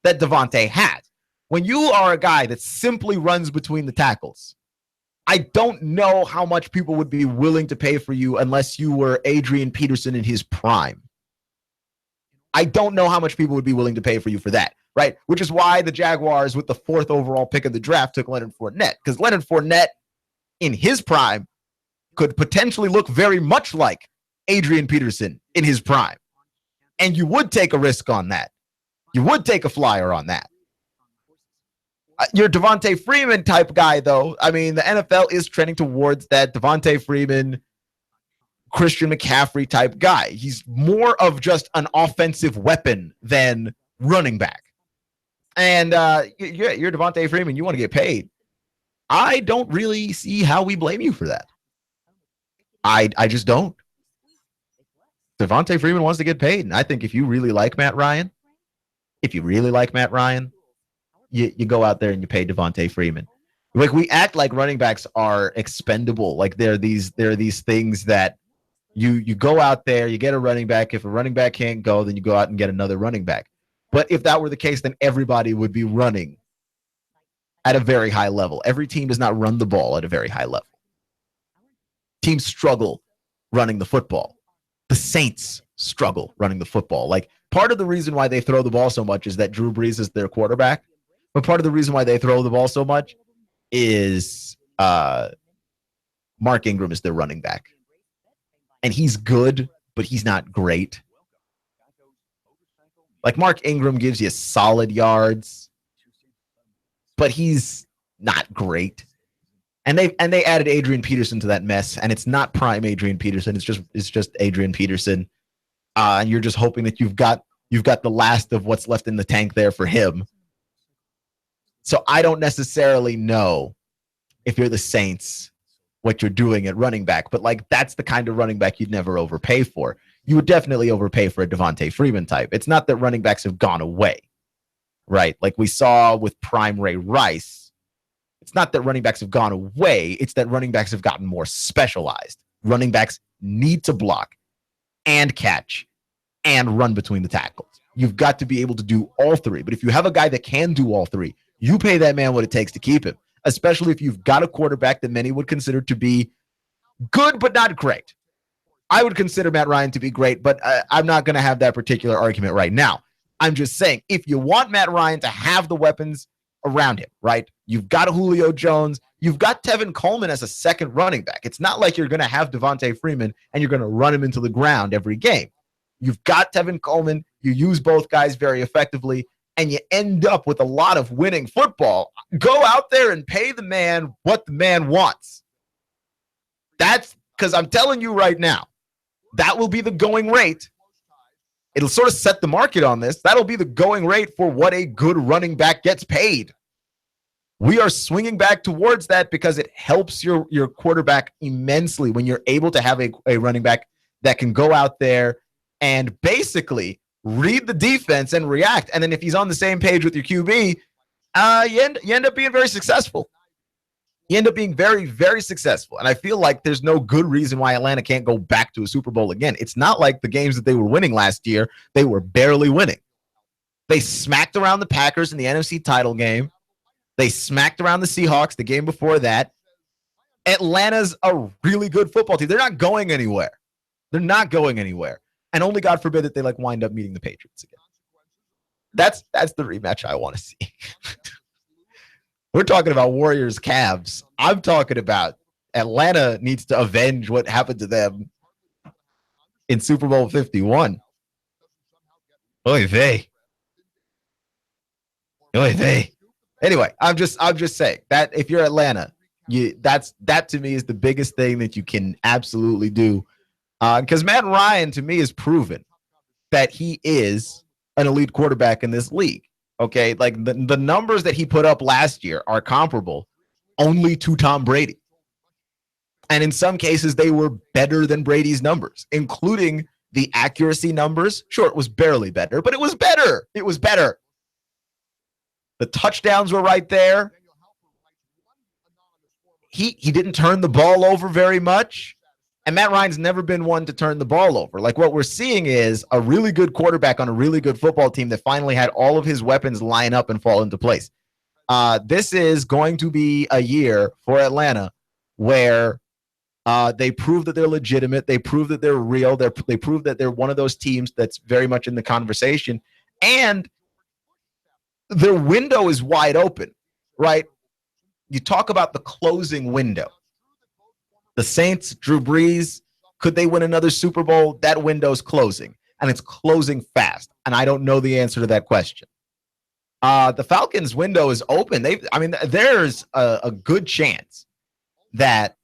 that Devontae has. When you are a guy that simply runs between the tackles, I don't know how much people would be willing to pay for you unless you were Adrian Peterson in his prime. I don't know how much people would be willing to pay for you for that, right? Which is why the Jaguars, with the 4th overall pick of the draft, took Leonard Fournette, because Leonard Fournette in his prime could potentially look very much like Adrian Peterson in his prime. And you would take a risk on that. You would take a flyer on that. You're Devontae Freeman type guy, though. I mean, the NFL is trending towards that Devontae Freeman, Christian McCaffrey type guy. He's more of just an offensive weapon than running back. And you're Devontae Freeman. You want to get paid. I don't really see how we blame you for that. I just don't. Devontae Freeman wants to get paid. And I think if you really like Matt Ryan, you go out there and you pay Devontae Freeman. We act like running backs are expendable. Like there are these things that you go out there, you get a running back. If a running back can't go, then you go out and get another running back. But if that were the case, then everybody would be running at a very high level. Every team does not run the ball at a very high level. Teams struggle running the football. The Saints struggle running the football. Part of the reason why they throw the ball so much is that Drew Brees is their quarterback. But part of the reason why they throw the ball so much is Mark Ingram is their running back. And he's good, but he's not great. Mark Ingram gives you solid yards, but he's not great. And they added Adrian Peterson to that mess, and it's not prime Adrian Peterson. It's just Adrian Peterson. And you're just hoping that you've got the last of what's left in the tank there for him. So I don't necessarily know if you're the Saints what you're doing at running back, but that's the kind of running back you'd never overpay for. You would definitely overpay for a Devontae Freeman type. It's not that running backs have gone away, right? Like we saw with prime Ray Rice. It's not that running backs have gone away. It's that running backs have gotten more specialized. Running backs need to block and catch and run between the tackles. You've got to be able to do all three. But if you have a guy that can do all three, you pay that man what it takes to keep him, especially if you've got a quarterback that many would consider to be good but not great. I would consider Matt Ryan to be great, but I'm not going to have that particular argument right now. I'm just saying, if you want Matt Ryan to have the weapons around him, right? You've got a Julio Jones. You've got Tevin Coleman as a second running back. It's not like you're going to have Devontae Freeman and you're going to run him into the ground every game. You've got Tevin Coleman. You use both guys very effectively, and you end up with a lot of winning football. Go out there and pay the man what the man wants. That's because I'm telling you right now, that will be the going rate. It'll sort of set the market on this. That'll be the going rate for what a good running back gets paid. We are swinging back towards that because it helps your quarterback immensely when you're able to have a running back that can go out there and basically read the defense and react. And then if he's on the same page with your QB, you end up being very successful. He ended up being very, very successful. And I feel like there's no good reason why Atlanta can't go back to a Super Bowl again. It's not like the games that they were winning last year, they were barely winning. They smacked around the Packers in the NFC title game. They smacked around the Seahawks the game before that. Atlanta's a really good football team. They're not going anywhere. They're not going anywhere. And only God forbid that they wind up meeting the Patriots again. That's the rematch I want to see. We're talking about Warriors Cavs. I'm talking about Atlanta needs to avenge what happened to them in Super Bowl 51. Oy vey. Oy vey. Anyway, I'm just saying that if you're Atlanta, that to me is the biggest thing that you can absolutely do. Because Matt Ryan to me has proven that he is an elite quarterback in this league. Okay, like the numbers that he put up last year are comparable only to Tom Brady. And in some cases, they were better than Brady's numbers, including the accuracy numbers. Sure, it was barely better, but it was better. It was better. The touchdowns were right there. He didn't turn the ball over very much. And Matt Ryan's never been one to turn the ball over. Like what we're seeing is a really good quarterback on a really good football team that finally had all of his weapons line up and fall into place. This is going to be a year for Atlanta where they prove that they're legitimate. They prove that they're real. They prove that they're one of those teams that's very much in the conversation. And their window is wide open, right? You talk about the closing window. The Saints, Drew Brees, could they win another Super Bowl? That window's closing, and it's closing fast, and I don't know the answer to that question. The Falcons' window is open. There's a good chance that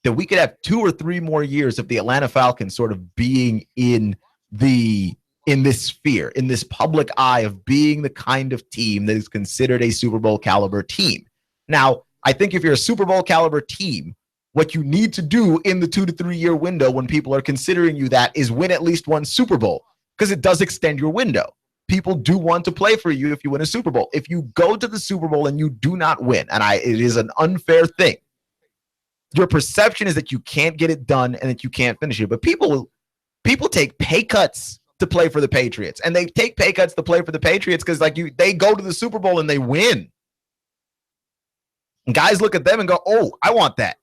we could have 2 or 3 more years of the Atlanta Falcons sort of being in this sphere, in this public eye of being the kind of team that is considered a Super Bowl caliber team. Now, I think if you're a Super Bowl caliber team, what you need to do in the 2 to 3 year window when people are considering you that is win at least one Super Bowl, because it does extend your window. People do want to play for you if you win a Super Bowl. If you go to the Super Bowl and you do not win, and it is an unfair thing, your perception is that you can't get it done and that you can't finish it. But people take pay cuts to play for the Patriots, and they take pay cuts to play for the Patriots because they go to the Super Bowl and they win. And guys look at them and go, "Oh, I want that."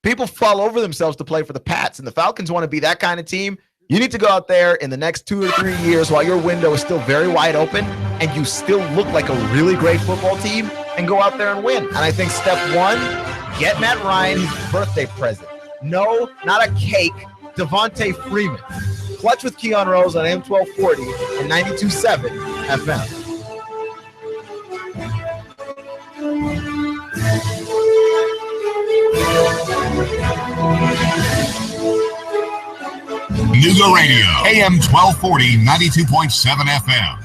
People fall over themselves to play for the Pats, and the Falcons want to be that kind of team. You need to go out there in the next 2 or 3 years while your window is still very wide open and you still look like a really great football team and go out there and win. And I think step 1, get Matt Ryan his birthday present. No, not a cake. Devontae Freeman. Clutch with Keon Rose on AM 1240 and 92.7 FM. Nooga Radio, AM 1240, 92.7 FM.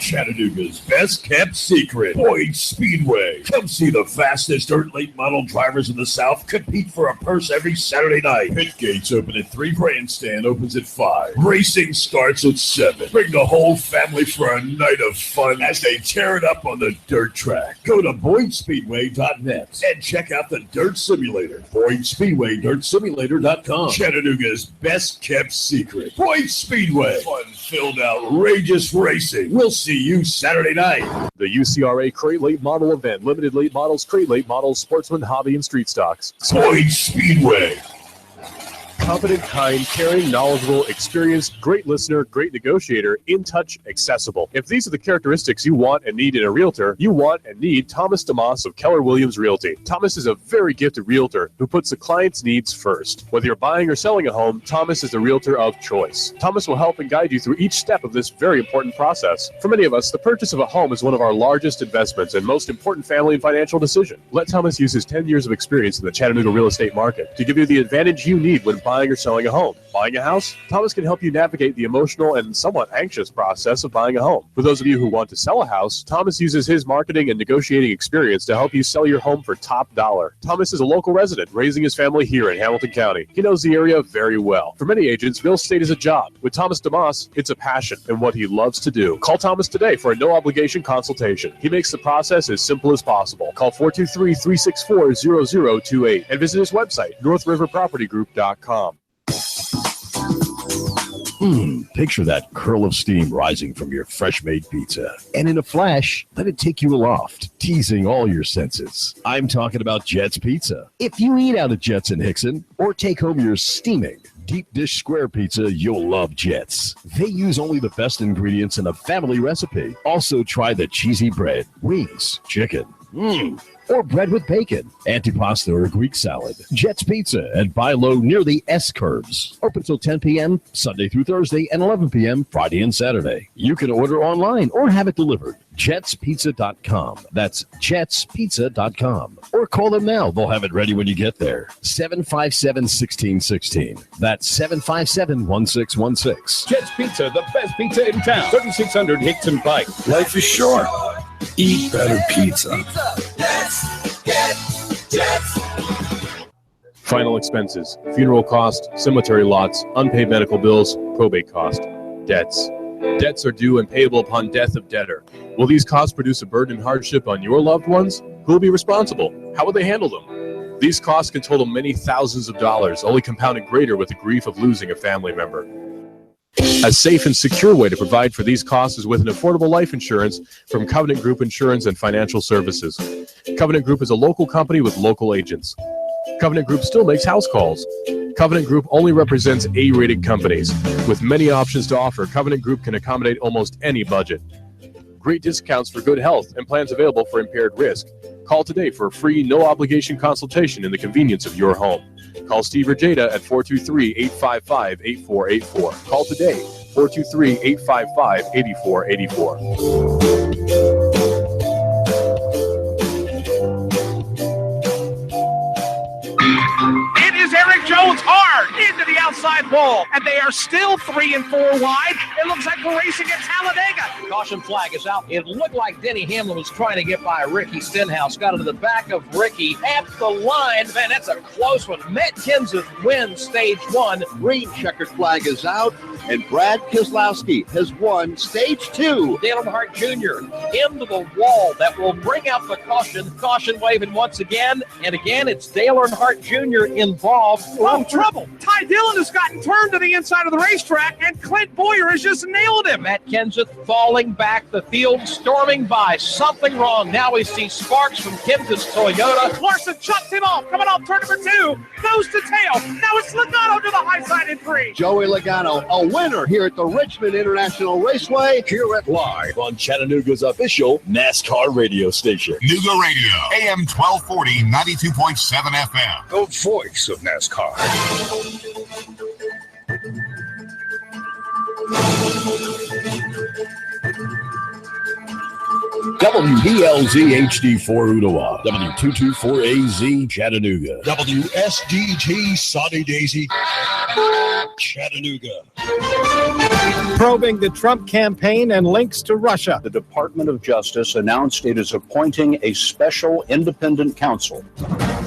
Chattanooga's best kept secret, Boyd Speedway. Come see the fastest dirt late model drivers in the South compete for a purse every Saturday night. Pit gates open at 3, grandstand opens at 5. Racing starts at 7. Bring the whole family for a night of fun as they tear it up on the dirt track. Go to BoydSpeedway.net and check out the Dirt Simulator. BoydSpeedway.DirtSimulator.com. Chattanooga's best kept secret, Boyd Speedway. Fun-filled, outrageous racing. We'll see you Saturday night. The UCRA Crate Late Model Event. Limited late models, crate late models, sportsman, hobby, and street stocks. Boyd Speedway. Competent, kind, caring, knowledgeable, experienced, great listener, great negotiator, in touch, accessible. If these are the characteristics you want and need in a realtor, you want and need Thomas DeMoss of Keller Williams Realty. Thomas is a very gifted realtor who puts the client's needs first. Whether you're buying or selling a home, Thomas is the realtor of choice. Thomas will help and guide you through each step of this very important process. For many of us, the purchase of a home is one of our largest investments and most important family and financial decision. Let Thomas use his 10 years of experience in the Chattanooga real estate market to give you the advantage you need when buying or selling a home. Buying a house? Thomas can help you navigate the emotional and somewhat anxious process of buying a home. For those of you who want to sell a house, Thomas uses his marketing and negotiating experience to help you sell your home for top dollar. Thomas is a local resident, raising his family here in Hamilton County. He knows the area very well. For many agents, real estate is a job. With Thomas DeMoss, it's a passion and what he loves to do. Call Thomas today for a no-obligation consultation. He makes the process as simple as possible. Call 423-364-0028 and visit his website, northriverpropertygroup.com. Picture that curl of steam rising from your fresh-made pizza. And in a flash, let it take you aloft, teasing all your senses. I'm talking about Jet's Pizza. If you eat out at Jet's in Hickson or take home your steaming deep dish square pizza, you'll love Jet's. They use only the best ingredients in a family recipe. Also try the cheesy bread, wings, chicken, or bread with bacon, antipasta or Greek salad. Jet's Pizza at Buy Low near the S-Curves. Open till 10 p.m. Sunday through Thursday and 11 p.m. Friday and Saturday. You can order online or have it delivered. jetspizza.com. That's jetspizza.com. Or call them now. They'll have it ready when you get there. 757-1616. That's 757-1616. Jet's Pizza, the best pizza in town. 3600 Hickson Pike. Life is short. Eat better pizza. Final expenses, funeral cost, cemetery lots, unpaid medical bills, probate cost, debts. Debts are due and payable upon death of debtor. Will these costs produce a burden and hardship on your loved ones? Who will be responsible? How will they handle them? These costs can total many thousands of dollars, only compounded greater with the grief of losing a family member. A safe and secure way to provide for these costs is with an affordable life insurance from Covenant Group Insurance and Financial Services. Covenant Group is a local company with local agents. Covenant Group still makes house calls. Covenant Group only represents A-rated companies. With many options to offer, Covenant Group can accommodate almost any budget. Great discounts for good health and plans available for impaired risk. Call today for a free, no-obligation consultation in the convenience of your home. Call Steve or Jada at 423-855-8484. Call today, 423-855-8484. Eric Jones hard into the outside wall, and they are still 3 and 4 wide. It looks like we're racing at Talladega. Caution flag is out. It looked like Denny Hamlin was trying to get by Ricky Stenhouse. Got into the back of Ricky at the line. Man, that's a close one. Matt Kenseth wins stage 1. Green checkered flag is out, and Brad Keselowski has won stage 2. Dale Earnhardt Jr. into the wall. That will bring out the caution. Caution waving once again. And again, it's Dale Earnhardt Jr. involved. Oh, trouble. Ty Dillon has gotten turned to the inside of the racetrack, and Clint Boyer has just nailed him. Matt Kenseth falling back, the field storming by. Something wrong. Now we see sparks from Kenseth's Toyota. Larson chops him off. Coming off turn number 2. Nose to tail. Now it's Logano to the high side in 3. Joey Logano, a winner here at the Richmond International Raceway. Hear it live on Chattanooga's official NASCAR radio station. Nooga Radio, AM 1240, 92.7 FM. The voice of NASCAR. WBLZ HD4 Ottawa, W224AZ Chattanooga, WSDT Sunny Daisy Chattanooga. Probing the Trump campaign and links to Russia. The Department of Justice announced it is appointing a special independent counsel.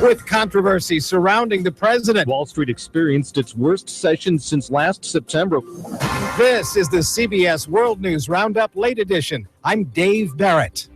With controversy surrounding the president, Wall Street experienced its worst session since last September. This is the CBS World News Roundup Late Edition. I'm Dave Barrett.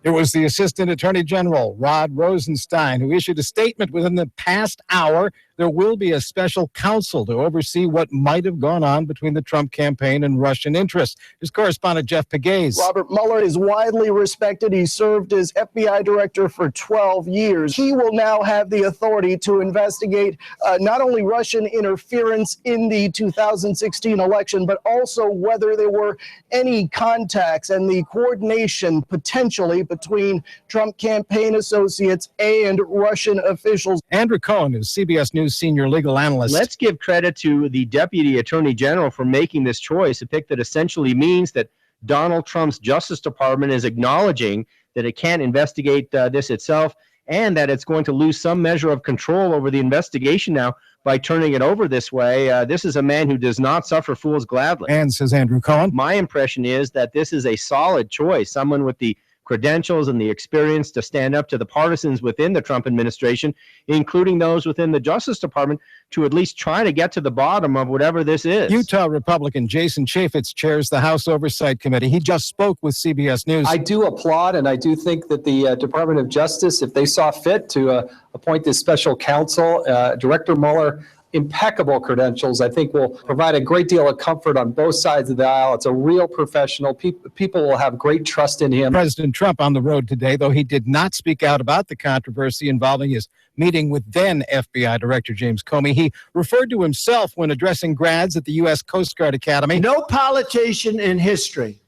It was the Assistant Attorney General, Rod Rosenstein, who issued a statement within the past hour. There will be a special counsel to oversee what might have gone on between the Trump campaign and Russian interests. His correspondent, Jeff Pegues. Robert Mueller is widely respected. He served as FBI director for 12 years. He will now have the authority to investigate not only Russian interference in the 2016 election, but also whether there were any contacts and the coordination potentially between Trump campaign associates and Russian officials. Andrew Cohen is CBS News senior legal analyst. Let's give credit to the Deputy Attorney General for making this choice, a pick that essentially means that Donald Trump's Justice Department is acknowledging that it can't investigate this itself, and that it's going to lose some measure of control over the investigation now by turning it over this way. This is a man who does not suffer fools gladly. And says Andrew Cohen, my impression is that this is a solid choice, someone with the credentials and the experience to stand up to the partisans within the Trump administration, including those within the Justice Department, to at least try to get to the bottom of whatever this is. Utah Republican Jason Chaffetz chairs the House Oversight Committee. He just spoke with CBS News. I do applaud, and I do think that the Department of Justice, if they saw fit to appoint this special counsel, Director Mueller, impeccable credentials, I think will provide a great deal of comfort on both sides of the aisle. It's a real professional. People will have great trust in him. President Trump on the road today, though he did not speak out about the controversy involving his meeting with then FBI Director James Comey. He referred to himself when addressing grads at the U.S. Coast Guard Academy. No politician in history,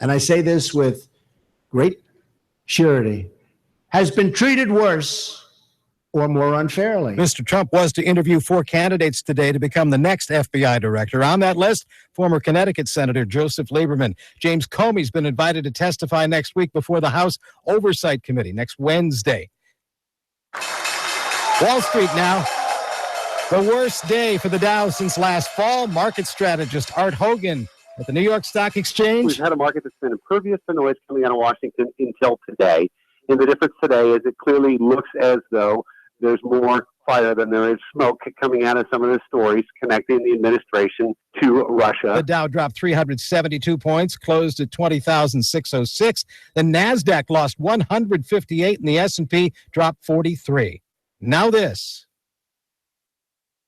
and I say this with great surety, has been treated worse or more unfairly. Mr. Trump was to interview 4 candidates today to become the next FBI director. On that list, former Connecticut Senator Joseph Lieberman. James Comey's been invited to testify next week before the House Oversight Committee next Wednesday. Wall Street now. The worst day for the Dow since last fall. Market strategist Art Hogan at the New York Stock Exchange. We've had a market that's been impervious to noise coming out of Washington until today. And the difference today is it clearly looks as though there's more fire than there is smoke coming out of some of the stories connecting the administration to Russia. The Dow dropped 372 points, closed at 20,606. The NASDAQ lost 158 and the S&P dropped 43. Now this.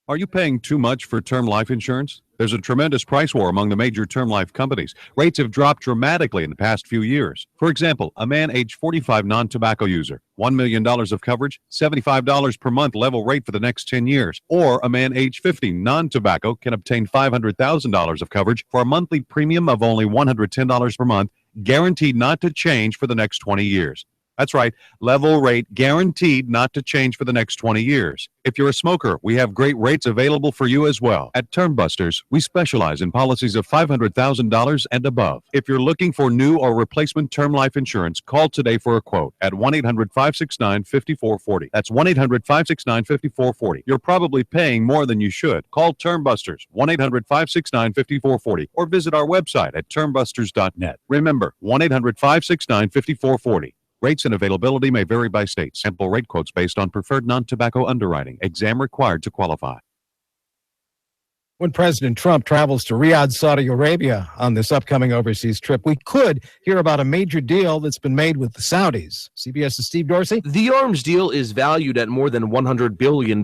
Are you paying too much for term life insurance? There's a tremendous price war among the major term life companies. Rates have dropped dramatically in the past few years. For example, a man age 45 non-tobacco user, $1 million of coverage, $75 per month level rate for the next 10 years. Or a man age 50 non-tobacco can obtain $500,000 of coverage for a monthly premium of only $110 per month, guaranteed not to change for the next 20 years. That's right, level rate guaranteed not to change for the next 20 years. If you're a smoker, we have great rates available for you as well. At Term Busters, we specialize in policies of $500,000 and above. If you're looking for new or replacement term life insurance, call today for a quote at 1-800-569-5440. That's 1-800-569-5440. You're probably paying more than you should. Call Term Busters, 1-800-569-5440, or visit our website at termbusters.net. Remember, 1-800-569-5440. Rates and availability may vary by state. Sample rate quotes based on preferred non-tobacco underwriting. Exam required to qualify. When President Trump travels to Riyadh, Saudi Arabia on this upcoming overseas trip, we could hear about a major deal that's been made with the Saudis. CBS's Steve Dorsey. The arms deal is valued at more than $100 billion.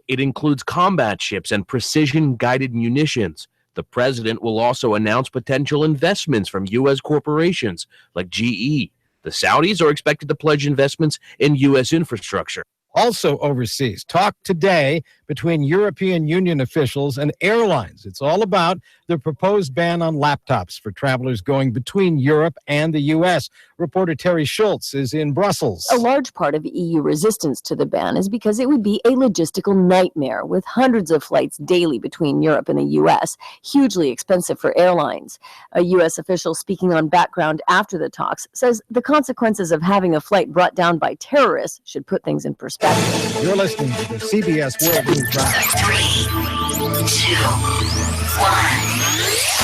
It includes combat ships and precision-guided munitions. The president will also announce potential investments from U.S. corporations like GE. The Saudis are expected to pledge investments in U.S. infrastructure. Also overseas, talk today between European Union officials and airlines. It's all about the proposed ban on laptops for travelers going between Europe and the U.S. Reporter Terry Schultz is in Brussels. A large part of EU resistance to the ban is because it would be a logistical nightmare with hundreds of flights daily between Europe and the U.S., hugely expensive for airlines. A U.S. official speaking on background after the talks says the consequences of having a flight brought down by terrorists should put things in perspective. You're listening to the CBS World News Roundup. 3, 2, 1.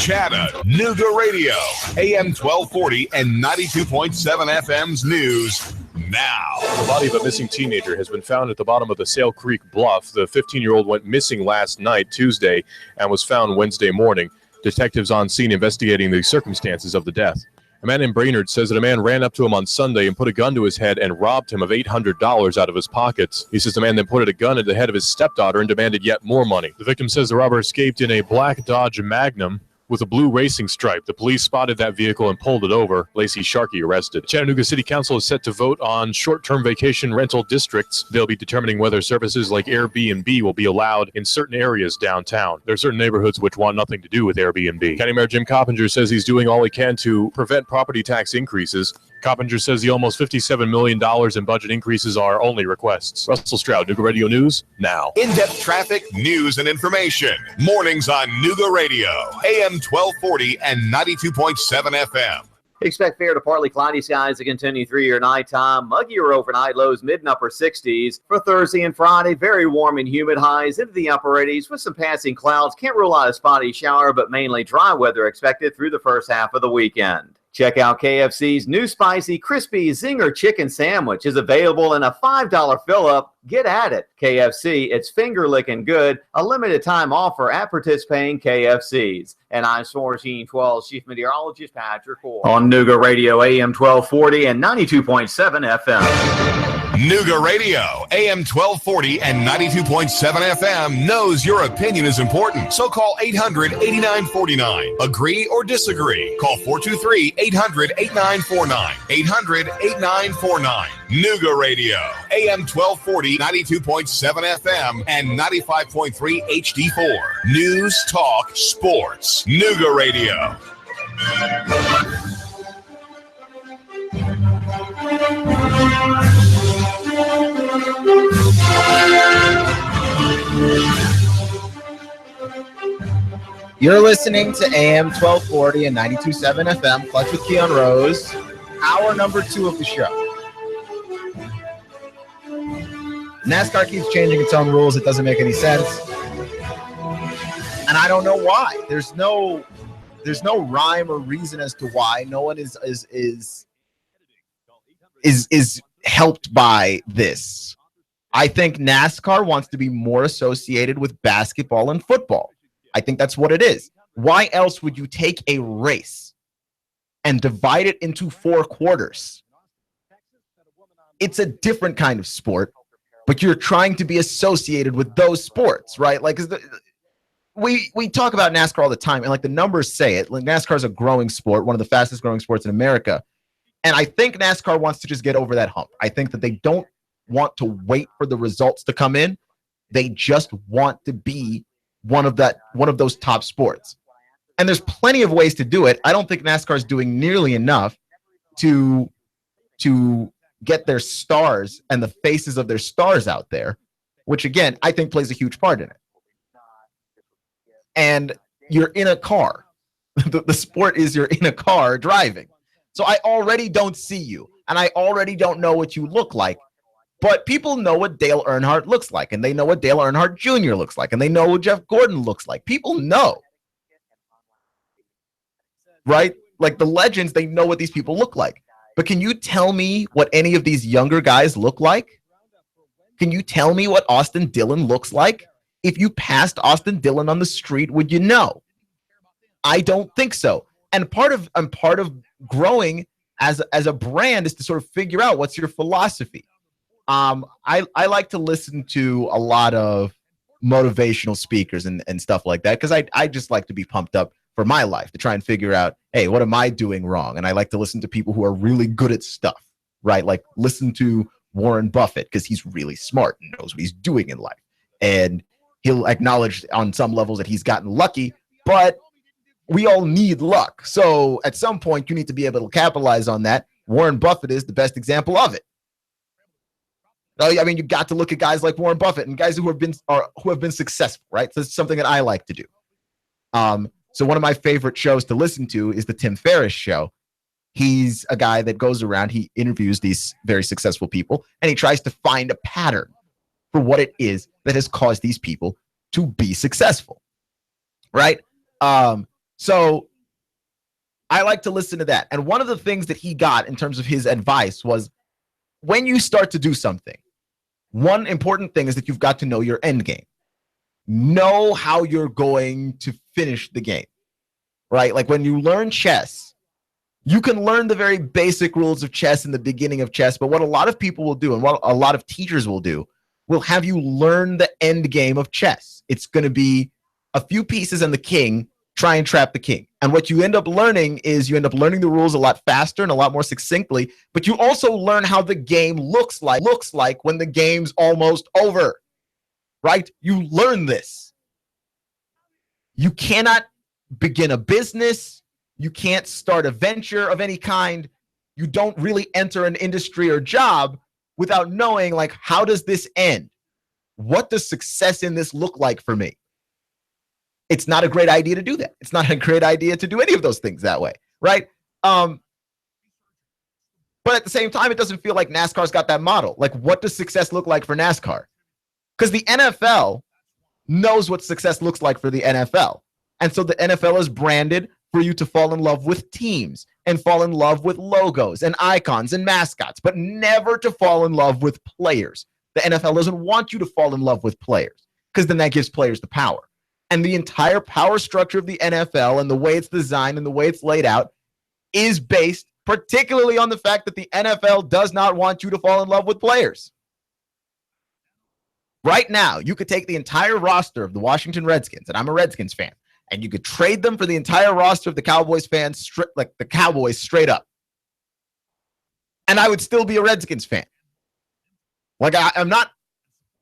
Chattanooga Radio, AM 1240 and 92.7 FM's news now. The body of a missing teenager has been found at the bottom of the Sale Creek Bluff. The 15-year-old went missing last night, Tuesday, and was found Wednesday morning. Detectives on scene investigating the circumstances of the death. A man named Brainerd says that a man ran up to him on Sunday and put a gun to his head and robbed him of $800 out of his pockets. He says the man then put a gun at the head of his stepdaughter and demanded yet more money. The victim says the robber escaped in a black Dodge Magnum with a blue racing stripe. The police spotted that vehicle and pulled it over. Lacey Sharkey arrested. Chattanooga City Council is set to vote on short-term vacation rental districts. They'll be determining whether services like Airbnb will be allowed in certain areas downtown. There are certain neighborhoods which want nothing to do with Airbnb. County Mayor Jim Coppinger says he's doing all he can to prevent property tax increases. Coppinger says the almost $57 million in budget increases are only requests. Russell Stroud, Nooga Radio News, now. In-depth traffic, news, and information. Mornings on Nooga Radio, AM 1240 and 92.7 FM. Expect fair to partly cloudy skies to continue through your nighttime. Muggier overnight, lows mid and upper 60s. For Thursday and Friday, very warm and humid, highs into the upper 80s with some passing clouds. Can't rule out a spotty shower, but mainly dry weather expected through the first half of the weekend. Check out KFC's new spicy, crispy Zinger chicken sandwich is available in a $5 fill-up. Get at it. KFC, it's finger-licking good. A limited time offer at participating KFCs. And I'm Sports Team 12 Chief Meteorologist Patrick Ford. On Nooga Radio, AM 1240 and 92.7 FM. Nooga Radio, AM 1240 and 92.7 FM knows your opinion is important. So call 800-8949. Agree or disagree. Call 423-800-8949. 800-8949. Nooga Radio, AM 1240, 92.7 FM, and 95.3 HD4. News, talk, sports. Nooga Radio. You're listening to AM 1240 and 92.7 FM, Clutch with Keon Rose, hour number 2 of the show. NASCAR keeps changing its own rules. It doesn't make any sense. And I don't know why. There's no rhyme or reason as to why. No one is helped by this. I think NASCAR wants to be more associated with basketball and football. I think that's what it is. Why else would you take a race and divide it into 4 quarters? It's a different kind of sport, but you're trying to be associated with those sports, right? Like, we talk about NASCAR all the time, and like the numbers say it. Like, NASCAR is a growing sport, one of the fastest growing sports in America. And I think NASCAR wants to just get over that hump. I think that they don't want to wait for the results to come in. They just want to be one of those top sports. And there's plenty of ways to do it. I don't think NASCAR is doing nearly enough to get their stars and the faces of their stars out there, which again, I think plays a huge part in it. And you're in a car. The sport is you're in a car driving. So I already don't see you, and I already don't know what you look like. But people know what Dale Earnhardt looks like, and they know what Dale Earnhardt Jr. looks like, and they know what Jeff Gordon looks like. People know. Right? Like the legends, they know what these people look like. But can you tell me what any of these younger guys look like? Can you tell me what Austin Dillon looks like? If you passed Austin Dillon on the street, would you know? I don't think so. And part of growing as a brand is to sort of figure out what's your philosophy. I like to listen to a lot of motivational speakers and stuff like that, because I just like to be pumped up for my life, to try and figure out, hey, what am I doing wrong? And I like to listen to people who are really good at stuff, right? Like listen to Warren Buffett, because he's really smart and knows what he's doing in life. And he'll acknowledge on some levels that he's gotten lucky, but we all need luck. So at some point, you need to be able to capitalize on that. Warren Buffett is the best example of it. I mean, you got to look at guys like Warren Buffett and guys who have been successful, right? So it's something that I like to do. So one of my favorite shows to listen to is the Tim Ferriss show. He's a guy that goes around, he interviews these very successful people, and he tries to find a pattern for what it is that has caused these people to be successful, right? So I like to listen to that. And one of the things that he got in terms of his advice was, when you start to do something, one important thing is that you've got to know your end game. Know how you're going to finish the game, right? Like when you learn chess, you can learn the very basic rules of chess in the beginning of chess, but what a lot of people will do and what a lot of teachers will do will have you learn the end game of chess. It's going to be a few pieces and the king, try and trap the king. And what you end up learning is you end up learning the rules a lot faster and a lot more succinctly, but you also learn how the game looks like when the game's almost over, right? You learn this. You cannot begin a business. You can't start a venture of any kind. You don't really enter an industry or job without knowing, like, how does this end? What does success in this look like for me? It's not a great idea to do that. It's not a great idea to do any of those things that way, right? But at the same time, it doesn't feel like NASCAR's got that model. Like, what does success look like for NASCAR? Because the NFL knows what success looks like for the NFL. And so the NFL is branded for you to fall in love with teams and fall in love with logos and icons and mascots, but never to fall in love with players. The NFL doesn't want you to fall in love with players because then that gives players the power. And the entire power structure of the NFL and the way it's designed and the way it's laid out is based particularly on the fact that the NFL does not want you to fall in love with players. Right now, you could take the entire roster of the Washington Redskins, and I'm a Redskins fan, and you could trade them for the entire roster of the Cowboys fans, like the Cowboys straight up. And I would still be a Redskins fan. Like, I'm not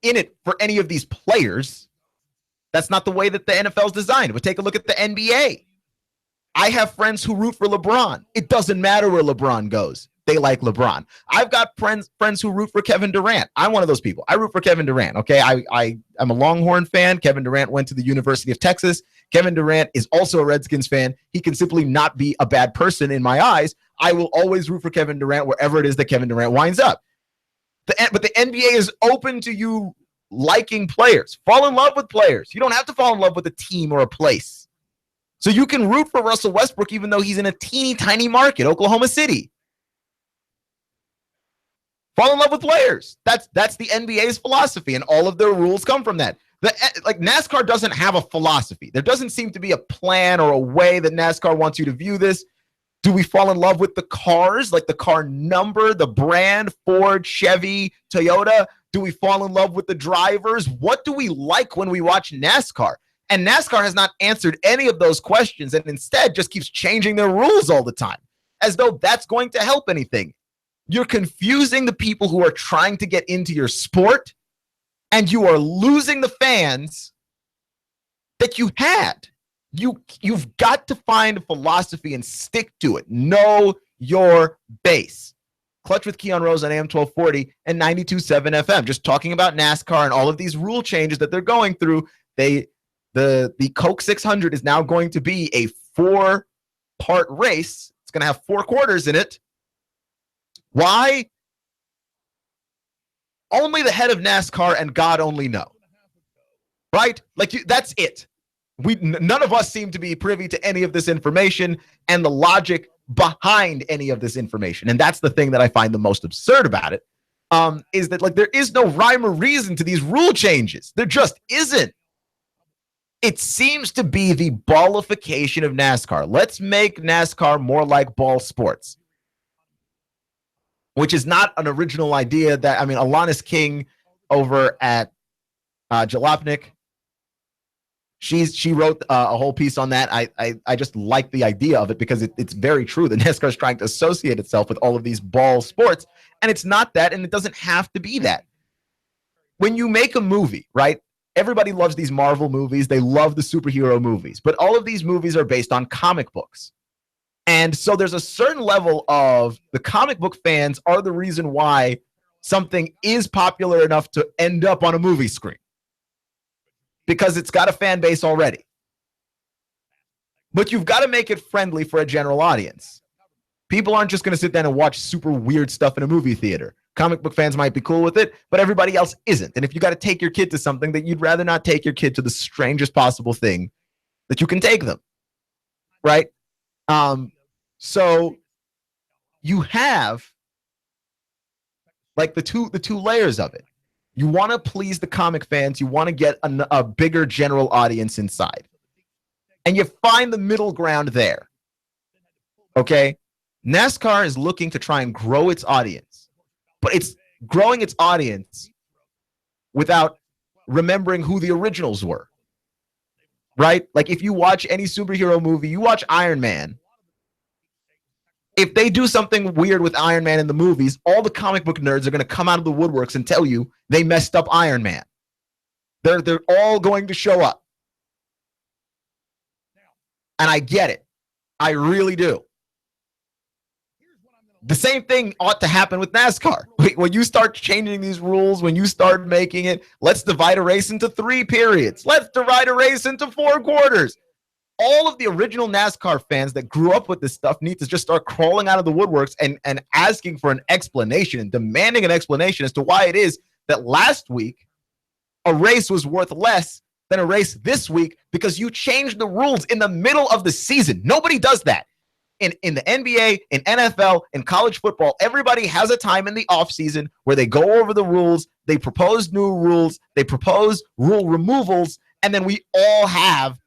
in it for any of these players. That's not the way that the NFL is designed. But take a look at the NBA. I have friends who root for LeBron. It doesn't matter where LeBron goes. They like LeBron. I've got friends who root for Kevin Durant. I'm one of those people. I root for Kevin Durant, okay? I'm a Longhorn fan. Kevin Durant went to the University of Texas. Kevin Durant is also a Redskins fan. He can simply not be a bad person in my eyes. I will always root for Kevin Durant wherever it is that Kevin Durant winds up. But the NBA is open to you liking players. Fall in love with players. You don't have to fall in love with a team or a place. So you can root for Russell Westbrook even though he's in a teeny tiny market, Oklahoma City. Fall in love with players. That's the NBA's philosophy, and all of their rules come from that. Like NASCAR doesn't have a philosophy. There doesn't seem to be a plan or a way that NASCAR wants you to view this. Do we fall in love with the cars, like the car number, the brand, Ford, Chevy, Toyota? Do we fall in love with the drivers? What do we like when we watch NASCAR? And NASCAR has not answered any of those questions and instead just keeps changing their rules all the time, as though that's going to help anything. You're confusing the people who are trying to get into your sport, and you are losing the fans that you had. You've got to find a philosophy and stick to it. Know your base. Clutch with Keon Rose on AM 1240 and 92.7 FM. Just talking about NASCAR and all of these rule changes that they're going through. The Coke 600 is now going to be a 4-part race. It's going to have 4 quarters in it. Why? Only the head of NASCAR and God only know. Right? That's it. None of us seem to be privy to any of this information and the logic behind any of this information. And that's the thing that I find the most absurd about it, is that there is no rhyme or reason to these rule changes. There just isn't. It seems to be the ballification of NASCAR. Let's make NASCAR more like ball sports, which is not an original idea. Alanis King over at Jalopnik, she wrote a whole piece on that. I just like the idea of it because it's very true that NASCAR is trying to associate itself with all of these ball sports, and it's not that, and it doesn't have to be that. When you make a movie, right? Everybody loves these Marvel movies. They love the superhero movies, but all of these movies are based on comic books. And so there's a certain level of the comic book fans are the reason why something is popular enough to end up on a movie screen, because it's got a fan base already. But you've got to make it friendly for a general audience. People aren't just going to sit down and watch super weird stuff in a movie theater. Comic book fans might be cool with it, but everybody else isn't. And if you got to take your kid to something, that you'd rather not take your kid to the strangest possible thing that you can take them, right? So you have the two layers of it. You want to please the comic fans. You want to get a bigger general audience inside. And you find the middle ground there. Okay? NASCAR is looking to try and grow its audience, but it's growing its audience without remembering who the originals were. Right? Like if you watch any superhero movie, you watch Iron Man. If they do something weird with Iron Man in the movies, all the comic book nerds are going to come out of the woodworks and tell you they messed up Iron Man. They're all going to show up. And I get it. I really do. The same thing ought to happen with NASCAR. When you start changing these rules, when you start making it, let's divide a race into 3 periods. Let's divide a race into 4 quarters. all of the original NASCAR fans that grew up with this stuff need to just start crawling out of the woodworks and asking for an explanation and demanding an explanation as to why it is that last week a race was worth less than a race this week because you changed the rules in the middle of the season. Nobody does that. In the NBA, in NFL, in college football, everybody has a time in the offseason where they go over the rules, they propose new rules, they propose rule removals, and then we all have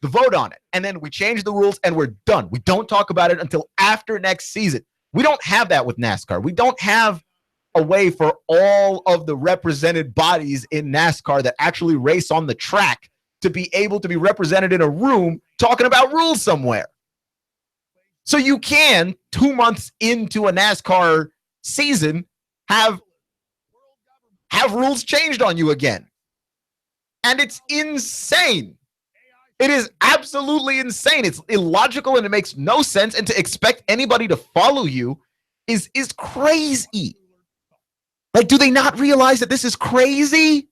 the vote on it. And then we change the rules and we're done. We don't talk about it until after next season. We don't have that with NASCAR. We don't have a way for all of the represented bodies in NASCAR that actually race on the track to be able to be represented in a room talking about rules somewhere. So you can, 2 months into a NASCAR season, have rules changed on you again. And it's insane. It is absolutely insane. It's illogical and it makes no sense. And to expect anybody to follow you is crazy. Like, do they not realize that this is crazy?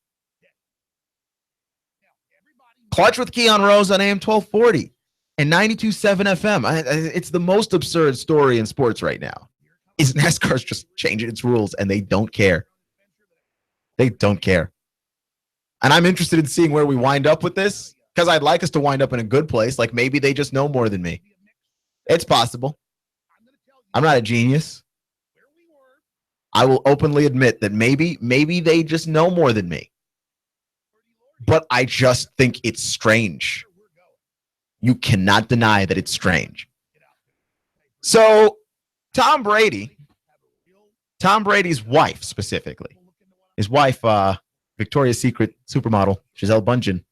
Clutch with Keon Rose on AM 1240 and 92.7 FM. It's the most absurd story in sports right now. Is NASCAR's just changing its rules and they don't care. They don't care. And I'm interested in seeing where we wind up with this because I'd like us to wind up in a good place. Like maybe they just know more than me. It's possible. I'm not a genius. I will openly admit that maybe they just know more than me. But I just think it's strange. You cannot deny that it's strange. So Tom Brady's wife specifically, his wife, Victoria's Secret supermodel, Gisele Bundchen,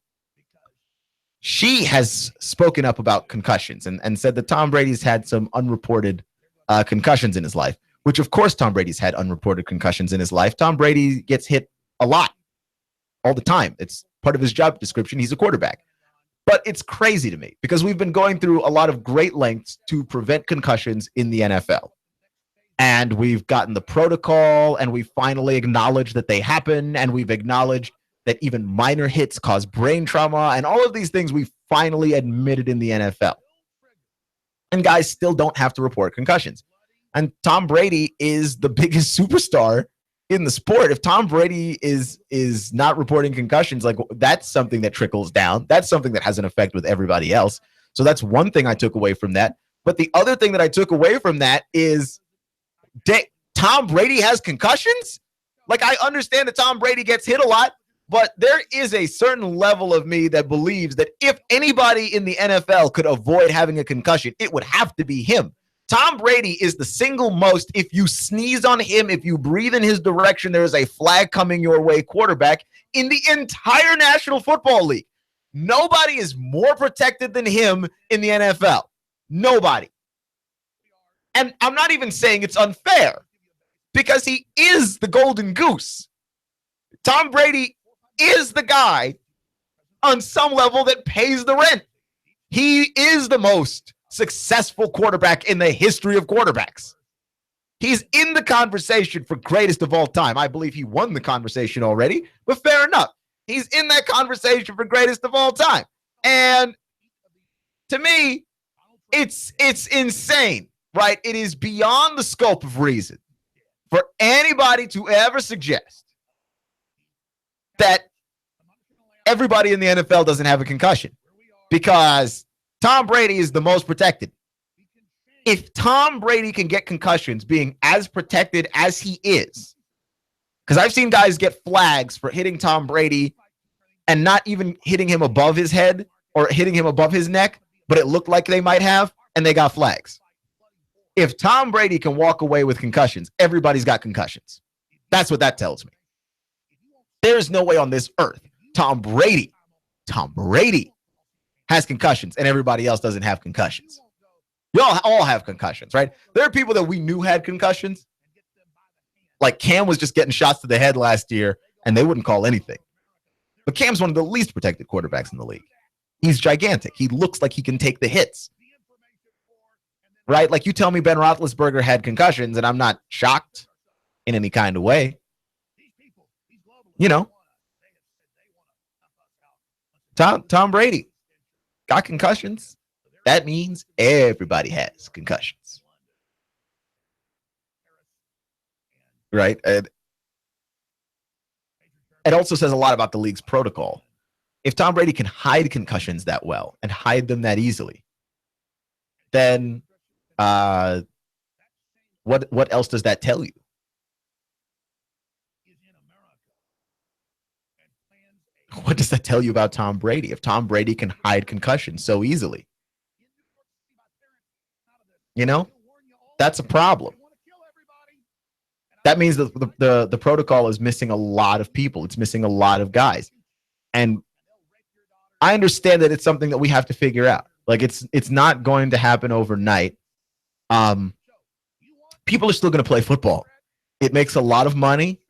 she has spoken up about concussions and said that Tom Brady's had some unreported concussions in his life, which of course Tom Brady's had unreported concussions in his life. Tom Brady gets hit a lot, all the time. It's part of his job description. He's a quarterback. But it's crazy to me because we've been going through a lot of great lengths to prevent concussions in the NFL. And we've gotten the protocol and we finally acknowledged that they happen. And we've acknowledged that even minor hits cause brain trauma and all of these things we finally admitted in the NFL. And guys still don't have to report concussions. And Tom Brady is the biggest superstar in the sport. If Tom Brady is not reporting concussions, like that's something that trickles down. That's something that has an effect with everybody else. So that's one thing I took away from that. But the other thing that I took away from that is Tom Brady has concussions. Like I understand that Tom Brady gets hit a lot, but there is a certain level of me that believes that if anybody in the NFL could avoid having a concussion, it would have to be him. Tom Brady is the single most, if you sneeze on him, if you breathe in his direction, there is a flag coming your way quarterback in the entire National Football League. Nobody is more protected than him in the NFL. Nobody. And I'm not even saying it's unfair because he is the golden goose. Tom Brady is the guy on some level that pays the rent. He is the most successful quarterback in the history of quarterbacks. He's in the conversation for greatest of all time. I believe he won the conversation already, but fair enough. He's in that conversation for greatest of all time. And to me, it's insane, right? It is beyond the scope of reason for anybody to ever suggest that everybody in the NFL doesn't have a concussion because Tom Brady is the most protected. If Tom Brady can get concussions being as protected as he is, because I've seen guys get flags for hitting Tom Brady and not even hitting him above his head or hitting him above his neck, but it looked like they might have, and they got flags. If Tom Brady can walk away with concussions, everybody's got concussions. That's what that tells me. There's no way on this earth Tom Brady has concussions and everybody else doesn't have concussions. Y'all all have concussions, right? There are people that we knew had concussions. Like Cam was just getting shots to the head last year and they wouldn't call anything. But Cam's one of the least protected quarterbacks in the league. He's gigantic. He looks like he can take the hits. Right? Like you tell me Ben Roethlisberger had concussions and I'm not shocked in any kind of way. You know, Tom Brady got concussions, that means everybody has concussions. Right? And it also says a lot about the league's protocol. If Tom Brady can hide concussions that well and hide them that easily, then what else does that tell you? What does that tell you about Tom Brady? If Tom Brady can hide concussions so easily, that's a problem. That means that the protocol is missing a lot of people. It's missing a lot of guys. And I understand that it's something that we have to figure out. Like it's not going to happen overnight. People are still going to play football. It makes a lot of money.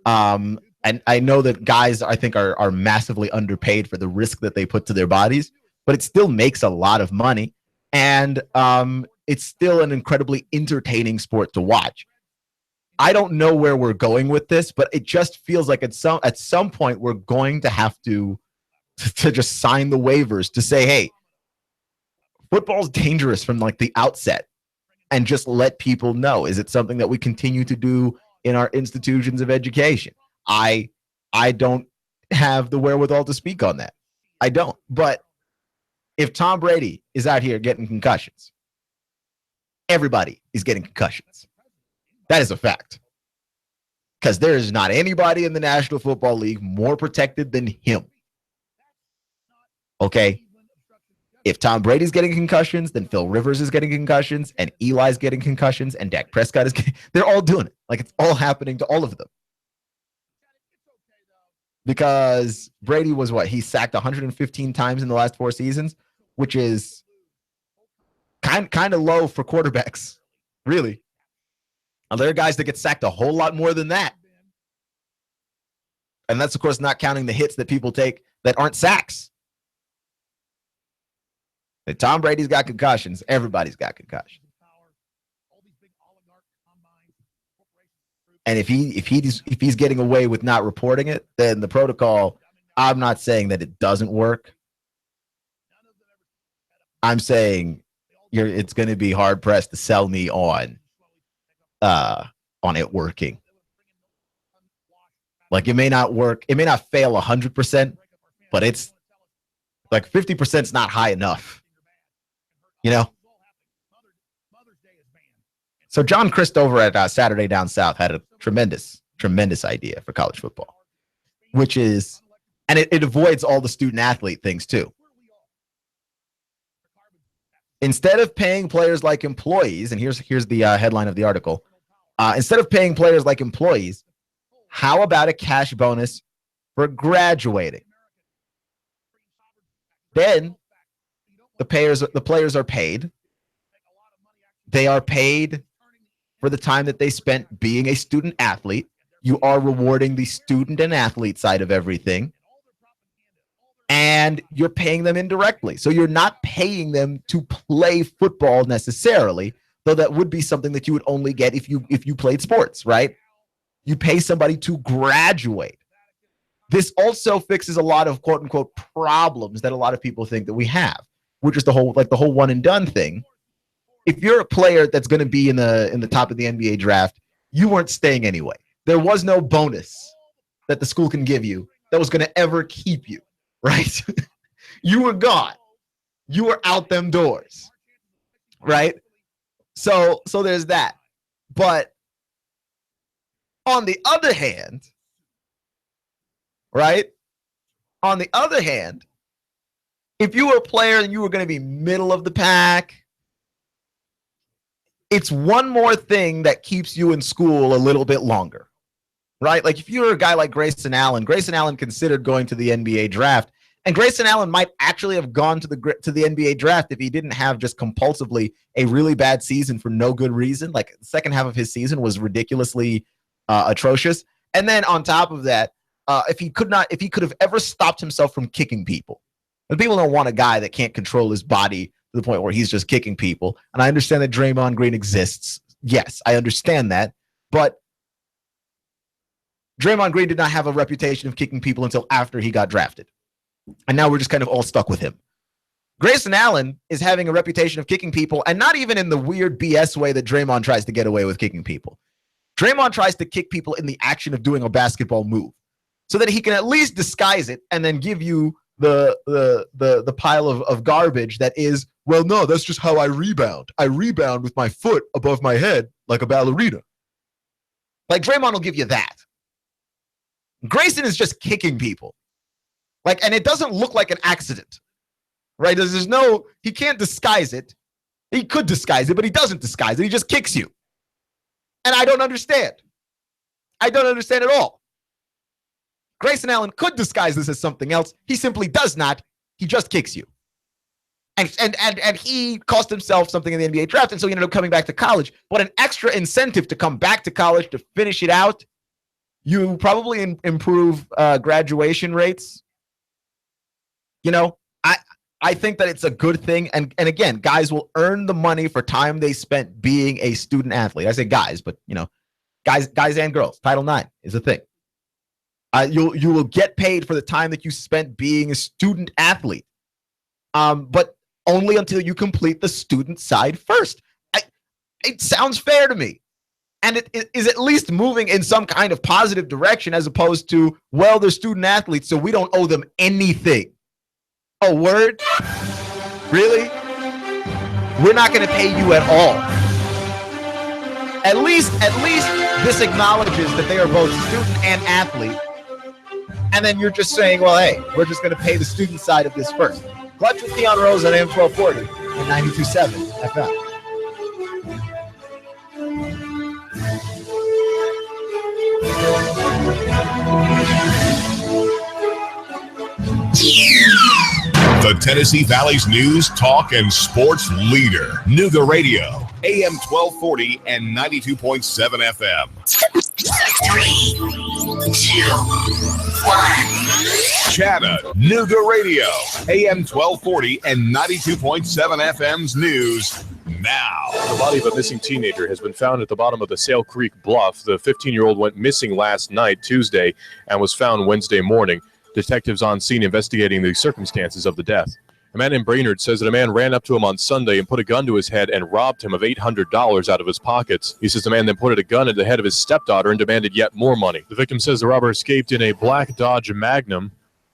And I know that guys, I think, are massively underpaid for the risk that they put to their bodies, but it still makes a lot of money. And it's still an incredibly entertaining sport to watch. I don't know where we're going with this, but it just feels like at some point we're going to have to just sign the waivers to say, hey, football's dangerous from like the outset, and just let people know. Is it something that we continue to do in our institutions of education? I don't have the wherewithal to speak on that. I don't. But if Tom Brady is out here getting concussions, everybody is getting concussions. That is a fact. Because there is not anybody in the National Football League more protected than him. Okay? If Tom Brady's getting concussions, then Phil Rivers is getting concussions, and Eli's getting concussions, and Dak Prescott is getting... They're all doing it. Like, it's all happening to all of them. Because Brady was what? He sacked 115 times in the last 4 seasons, which is kind of low for quarterbacks, really. Now, there are guys that get sacked a whole lot more than that. And that's, of course, not counting the hits that people take that aren't sacks. If Tom Brady's got concussions, everybody's got concussions. And if he's getting away with not reporting it, then the protocol, I'm not saying that it doesn't work. I'm saying it's going to be hard pressed to sell me on it working. Like, it may not work. It may not fail 100%, but it's like 50% is not high enough. So John Christ over at Saturday Down South had a tremendous idea for college football, which is, and it avoids all the student athlete things too. Instead of paying players like employees, and here's the headline of the article, instead of paying players like employees, how about a cash bonus for graduating? Then the players are paid. They are paid for the time that they spent being a student athlete. You are rewarding the student and athlete side of everything. And you're paying them indirectly. So you're not paying them to play football necessarily, though that would be something that you would only get if you played sports, right? You pay somebody to graduate. This also fixes a lot of quote unquote problems that a lot of people think that we have, which is the whole one and done thing. If you're a player that's going to be in the top of the NBA draft, you weren't staying anyway. There was no bonus that the school can give you that was going to ever keep you, right? You were gone. You were out them doors, right? So there's that. But on the other hand, right? On the other hand, if you were a player and you were going to be middle of the pack, it's one more thing that keeps you in school a little bit longer, right? Like if you're a guy like Grayson Allen considered going to the NBA draft, and Grayson Allen might actually have gone to the NBA draft if he didn't have just compulsively a really bad season for no good reason. Like the second half of his season was ridiculously atrocious. And then on top of that, if he could have ever stopped himself from kicking people, and people don't want a guy that can't control his body to the point where he's just kicking people. And I understand that Draymond Green exists. Yes, I understand that. But Draymond Green did not have a reputation of kicking people until after he got drafted. And now we're just kind of all stuck with him. Grayson Allen is having a reputation of kicking people, and not even in the weird BS way that Draymond tries to get away with kicking people. Draymond tries to kick people in the action of doing a basketball move so that he can at least disguise it and then give you the pile of garbage that is, well, no, that's just how I rebound. I rebound with my foot above my head like a ballerina. Like, Draymond will give you that. Grayson is just kicking people. And it doesn't look like an accident. Right? There's no, he can't disguise it. He could disguise it, but he doesn't disguise it. He just kicks you. And I don't understand. I don't understand at all. Grayson Allen could disguise this as something else. He simply does not. He just kicks you. And he cost himself something in the NBA draft, and so he ended up coming back to college. But an extra incentive to come back to college to finish it out, you probably improve graduation rates. I think that it's a good thing. And again, guys will earn the money for time they spent being a student athlete. I say guys, but guys and girls. Title IX is a thing. You will get paid for the time that you spent being a student athlete. But only until you complete the student side first. It sounds fair to me. And it is at least moving in some kind of positive direction, as opposed to, well, they're student athletes, so we don't owe them anything. A word? Really? We're not going to pay you at all. At least this acknowledges that they are both student and athlete. And then you're just saying, well, hey, we're just going to pay the student side of this first. Clutch with Keon Rose on AM 1240 and 92.7 FM. The Tennessee Valley's news, talk, and sports leader. Nooga Radio, AM 1240 and 92.7 FM. 3, 2, 1. Chattanooga Radio, AM 1240 and 92.7 FM's news now. The body of a missing teenager has been found at the bottom of the Sale Creek Bluff. The 15-year-old went missing last night, Tuesday, and was found Wednesday morning. Detectives on scene investigating the circumstances of the death. A man in Brainerd says that a man ran up to him on Sunday and put a gun to his head and robbed him of $800 out of his pockets. He says the man then put a gun into the head of his stepdaughter and demanded yet more money. The victim says the robber escaped in a black Dodge Magnum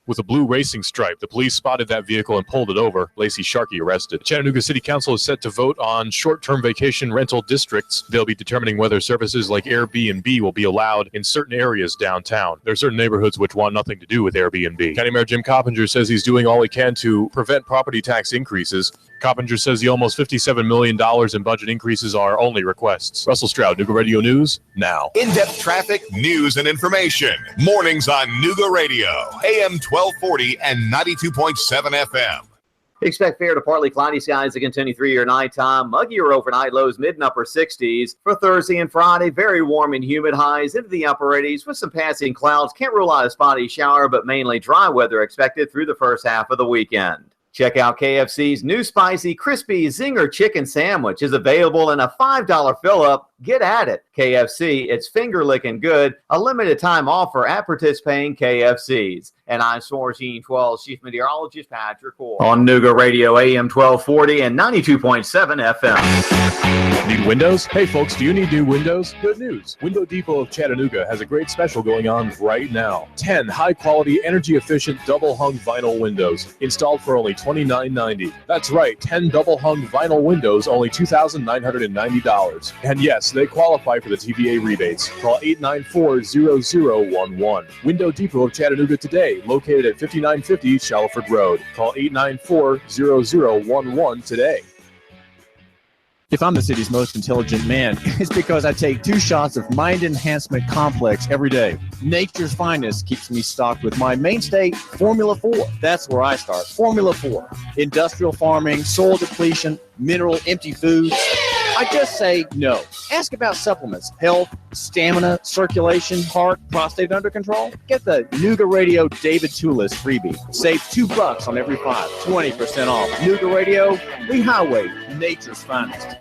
with a blue racing stripe. The police spotted that vehicle and pulled it over. Lacey Sharkey arrested. Chattanooga City Council is set to vote on short-term vacation rental districts. They'll be determining whether services like Airbnb will be allowed in certain areas downtown. There are certain neighborhoods which want nothing to do with Airbnb. County Mayor Jim Coppinger says he's doing all he can to prevent property tax increases. Coppinger says the almost $57 million in budget increases are only requests. Russell Stroud, Nooga Radio News, now. In-depth traffic, news, and information. Mornings on Nooga Radio, AM 1240 and 92.7 FM. Expect fair to partly cloudy skies to continue through your nighttime. Muggy or overnight lows, mid and upper 60s. For Thursday and Friday, very warm and humid highs into the upper 80s with some passing clouds. Can't rule out a spotty shower, but mainly dry weather expected through the first half of the weekend. Check out KFC's new spicy, crispy Zinger chicken sandwich is available in a $5 fill-up. Get at it. KFC, it's finger-licking good. A limited time offer at participating KFCs. And I'm Source 12 Chief Meteorologist Patrick Orr. On Nooga Radio, AM 1240 and 92.7 FM. Need windows? Hey folks, do you need new windows? Good news. Window Depot of Chattanooga has a great special going on right now. 10 high-quality, energy-efficient double-hung vinyl windows installed for only $29.90. That's right, 10 double-hung vinyl windows, only $2,990. And yes, they qualify for the TVA rebates. Call 894-0011. Window Depot of Chattanooga today, located at 5950 Shalford Road. Call 894-0011 today. If I'm the city's most intelligent man, it's because I take 2 shots of Mind Enhancement Complex every day. Nature's Finest keeps me stocked with my mainstay, Formula 4. That's where I start. Formula 4. Industrial farming, soil depletion, mineral empty foods. I just say no. Ask about supplements, health, stamina, circulation, heart, prostate under control. Get the Nooga Radio David Tulis freebie. Save $2 on every 5. 20% off. Nooga Radio, the highway, nature's finest.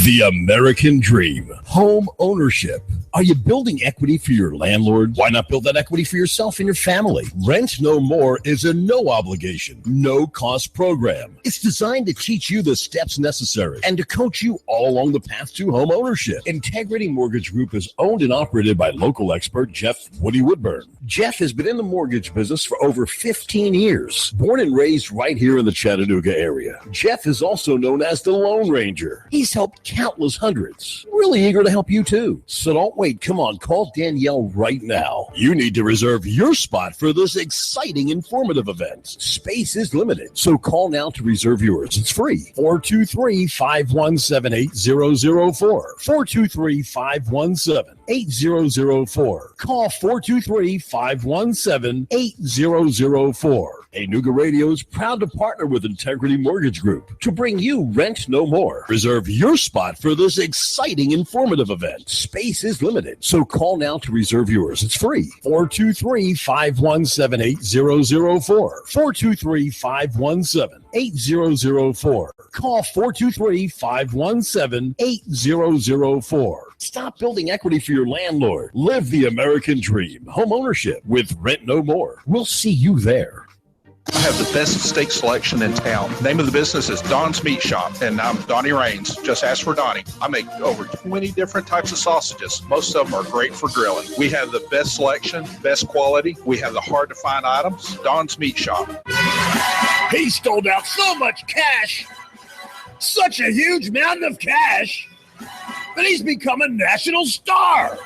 The American dream. Home ownership. Are you building equity for your landlord? Why not build that equity for yourself and your family? Rent No More is a no obligation, no cost program. It's designed to teach you the steps necessary and to coach you all along the path to home ownership. Integrity Mortgage Group is owned and operated by local expert Jeff Woody Woodburn. Jeff has been in the mortgage business for over 15 years. Born and raised right here in the Chattanooga area, Jeff is also known as the Lone Ranger. He's helped countless hundreds. Really eager to help you too. So don't wait. Come on, call Danielle right now. You need to reserve your spot for this exciting, informative event. Space is limited, so call now to reserve yours. It's free. 423-517-8004. 423-517-8004. Call 423-517-8004. Hey, Nooga Radio is proud to partner with Integrity Mortgage Group to bring you Rent No More. Reserve your spot for this exciting, informative event. Space is limited, so call now to reserve yours. It's free. 423-517-8004. 423-517-8004. Call 423-517-8004. Stop building equity for your landlord. Live the American dream. Home ownership with Rent No More. We'll see you there. I have the best steak selection in town. Name of the business is Don's Meat Shop, and I'm Donnie Raines. Just ask for Donnie. I make over 20 different types of sausages. Most of them are great for grilling. We have the best selection, best quality. We have the hard-to-find items. Don's Meat Shop. He stole out so much cash, such a huge mountain of cash, that he's become a national star.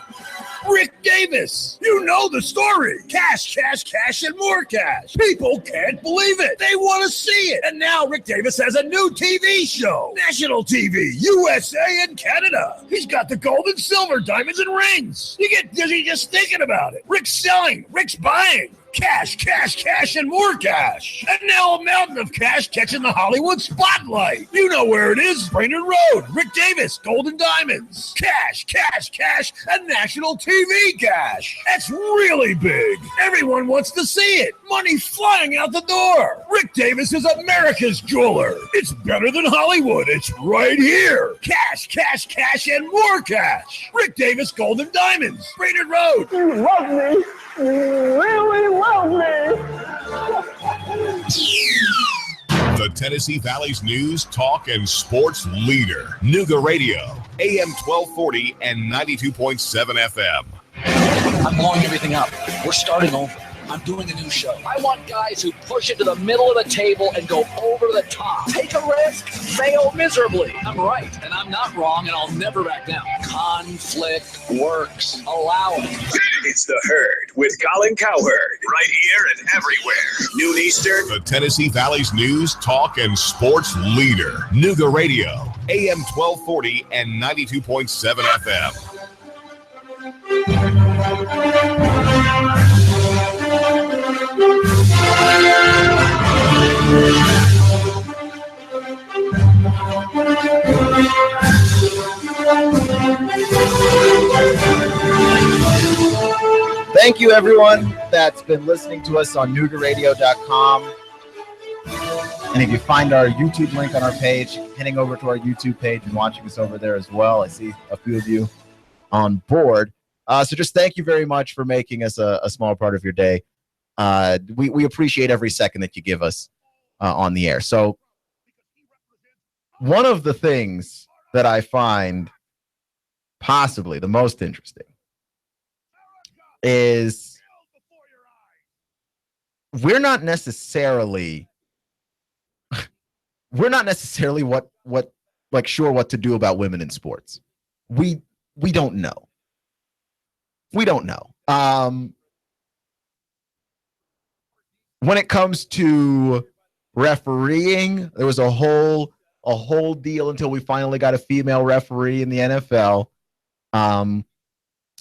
Rick Davis. You know the story. Cash, cash, cash, and more cash. People can't believe it. They want to see it. And now Rick Davis has a new TV show. National TV, USA and Canada. He's got the gold and silver, diamonds and rings. You get dizzy just thinking about it. Rick's selling. Rick's buying. Cash, cash, cash, and more cash. And now a mountain of cash catching the Hollywood spotlight. You know where it is. Brainerd Road. Rick Davis, Gold and Diamonds. Cash, cash, cash, and national TV cash. That's really big. Everyone wants to see it. Money flying out the door. Rick Davis is America's jeweler. It's better than Hollywood. It's right here. Cash, cash, cash, and more cash. Rick Davis, Gold and Diamonds. Brainerd Road. You love me. You really love me. The Tennessee Valley's news, talk, and sports leader. Nooga Radio, AM 1240 and 92.7 FM. I'm blowing everything up. We're starting over. I'm doing a new show. I want guys who push it to the middle of the table and go over the top. Take a risk, fail miserably. I'm right, and I'm not wrong, and I'll never back down. Conflict works. Allow it. It's The Herd with Colin Cowherd. Right here and everywhere. Noon Eastern. The Tennessee Valley's news, talk, and sports leader. Nooga Radio, AM 1240 and 92.7 FM. Thank you, everyone that's been listening to us on NoogaRadio.com. And if you find our YouTube link on our page, heading over to our YouTube page and watching us over there as well. I see a few of you on board. So just thank you very much for making us a small part of your day. We appreciate every second that you give us on the air. So one of the things that I find possibly the most interesting is we're not necessarily what like sure what to do about women in sports. We don't know. We don't know. When it comes to refereeing, there was a whole deal until we finally got a female referee in the NFL. And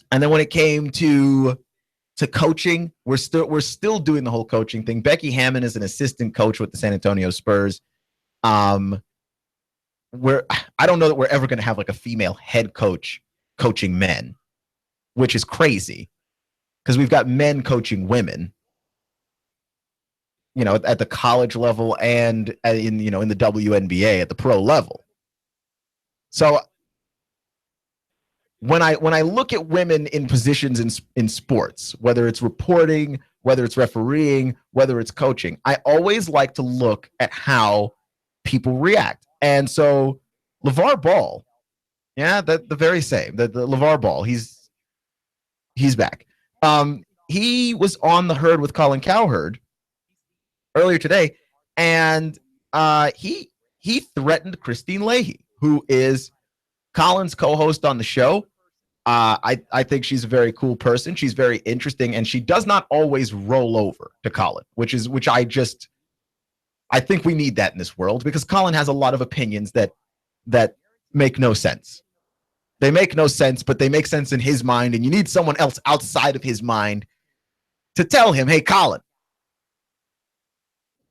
then when it came to coaching, we're still doing the whole coaching thing. Becky Hammond is an assistant coach with the San Antonio Spurs. I don't know that we're ever going to have like a female head coach coaching men, which is crazy because we've got men coaching women, you know, at the college level and in the WNBA at the pro level. So when I look at women in positions in sports, whether it's reporting, whether it's refereeing, whether it's coaching, I always like to look at how people react. And so LeVar Ball, the very same, the LeVar Ball, he's back. He was on the Herd with Colin Cowherd earlier today, and he threatened Christine Leahy, who is Colin's co-host on the show. I think she's a very cool person. She's very interesting, and she does not always roll over to Colin, which I think we need that in this world, because Colin has a lot of opinions that make no sense. They make no sense, but they make sense in his mind, and you need someone else outside of his mind to tell him, hey, Colin,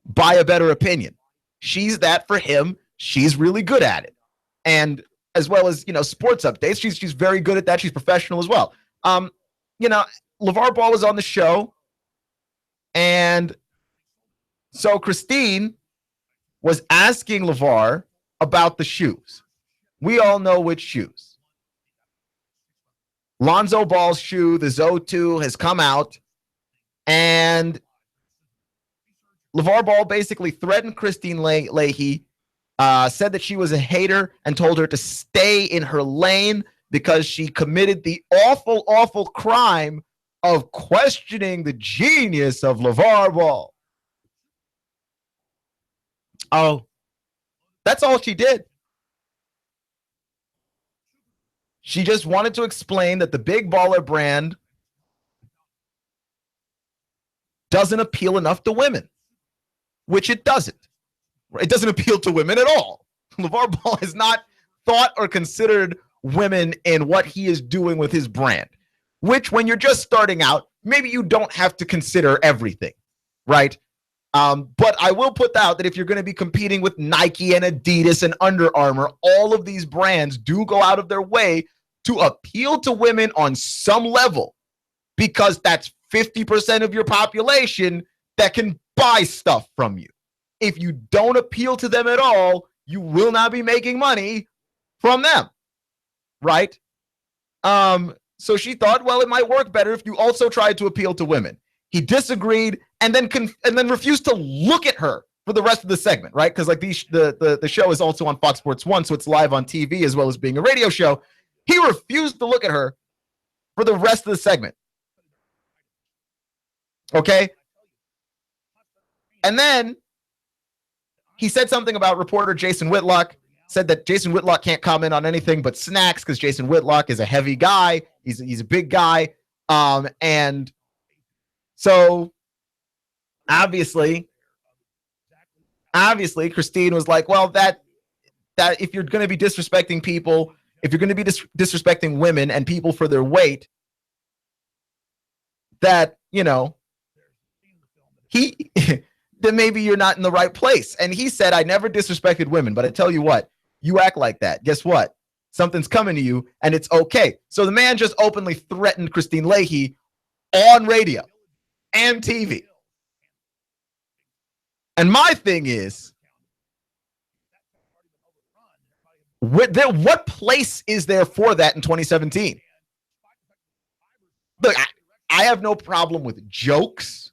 buy a better opinion. She's that for him. She's really good at it. And as well as, sports updates, she's very good at that. She's professional as well. LeVar Ball was on the show, and so Christine was asking LeVar about the shoes. We all know which shoes. Lonzo Ball's shoe, the Zo2, has come out, and LeVar Ball basically threatened Christine Leahy, said that she was a hater, and told her to stay in her lane because she committed the awful, awful crime of questioning the genius of LeVar Ball. Oh, that's all she did. She just wanted to explain that the Big Baller brand doesn't appeal enough to women, which it doesn't. It doesn't appeal to women at all. LeVar Ball has not thought or considered women in what he is doing with his brand, which when you're just starting out, maybe you don't have to consider everything, right? But I will put out that if you're going to be competing with Nike and Adidas and Under Armour, all of these brands do go out of their way to appeal to women on some level, because that's 50% of your population that can buy stuff from you. If you don't appeal to them at all, you will not be making money from them, right? So she thought, well, it might work better if you also tried to appeal to women. He disagreed and then refused to look at her for the rest of the segment, right? Because like the show is also on Fox Sports 1, so it's live on TV as well as being a radio show. He refused to look at her for the rest of the segment. Okay? And then he said something about reporter Jason Whitlock, said that Jason Whitlock can't comment on anything but snacks because Jason Whitlock is a heavy guy. He's a big guy. And so obviously Christine was like, well, that if you're going to be disrespecting people, if you're going to be disrespecting women and people for their weight, that, then maybe you're not in the right place. And he said, I never disrespected women, but I tell you what, you act like that. Guess what? Something's coming to you, and it's okay. So the man just openly threatened Christine Leahy on radio and TV. And my thing is, what place is there for that in 2017? Look, I have no problem with jokes.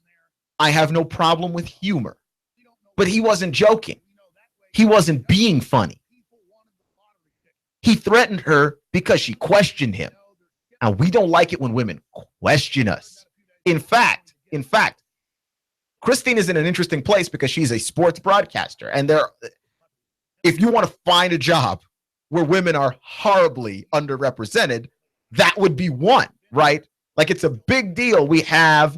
I have no problem with humor. But he wasn't joking. He wasn't being funny. He threatened her because she questioned him. And we don't like it when women question us. In fact, Christine is in an interesting place because she's a sports broadcaster. And if you want to find a job where women are horribly underrepresented, that would be one, right? Like, it's a big deal. We have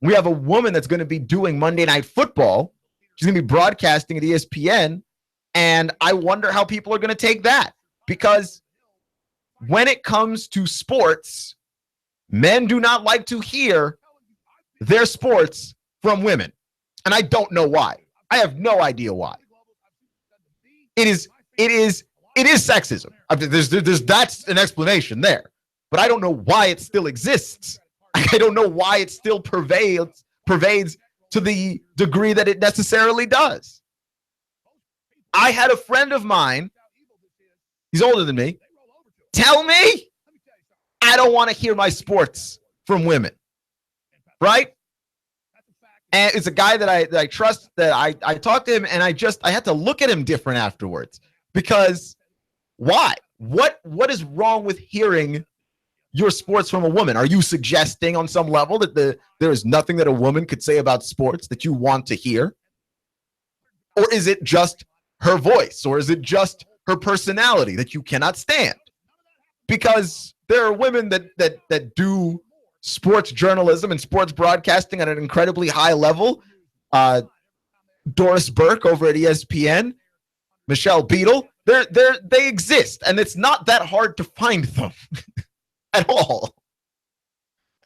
a woman that's going to be doing Monday Night Football. She's going to be broadcasting at ESPN. And I wonder how people are going to take that, because when it comes to sports, men do not like to hear their sports from women. And I don't know why. I have no idea why. It is sexism. That's an explanation there. But I don't know why it still exists. I don't know why it still pervades to the degree that it necessarily does. I had a friend of mine, he's older than me, tell me I don't want to hear my sports from women, right? And it's a guy that I trust, that I talked to him, and I had to look at him different afterwards, because why? What is wrong with hearing your sports from a woman? Are you suggesting on some level that there is nothing that a woman could say about sports that you want to hear? Or is it just her voice? Or is it just her personality that you cannot stand? Because there are women that do sports journalism and sports broadcasting at an incredibly high level. Doris Burke over at ESPN, Michelle Beadle, they exist, and it's not that hard to find them at all.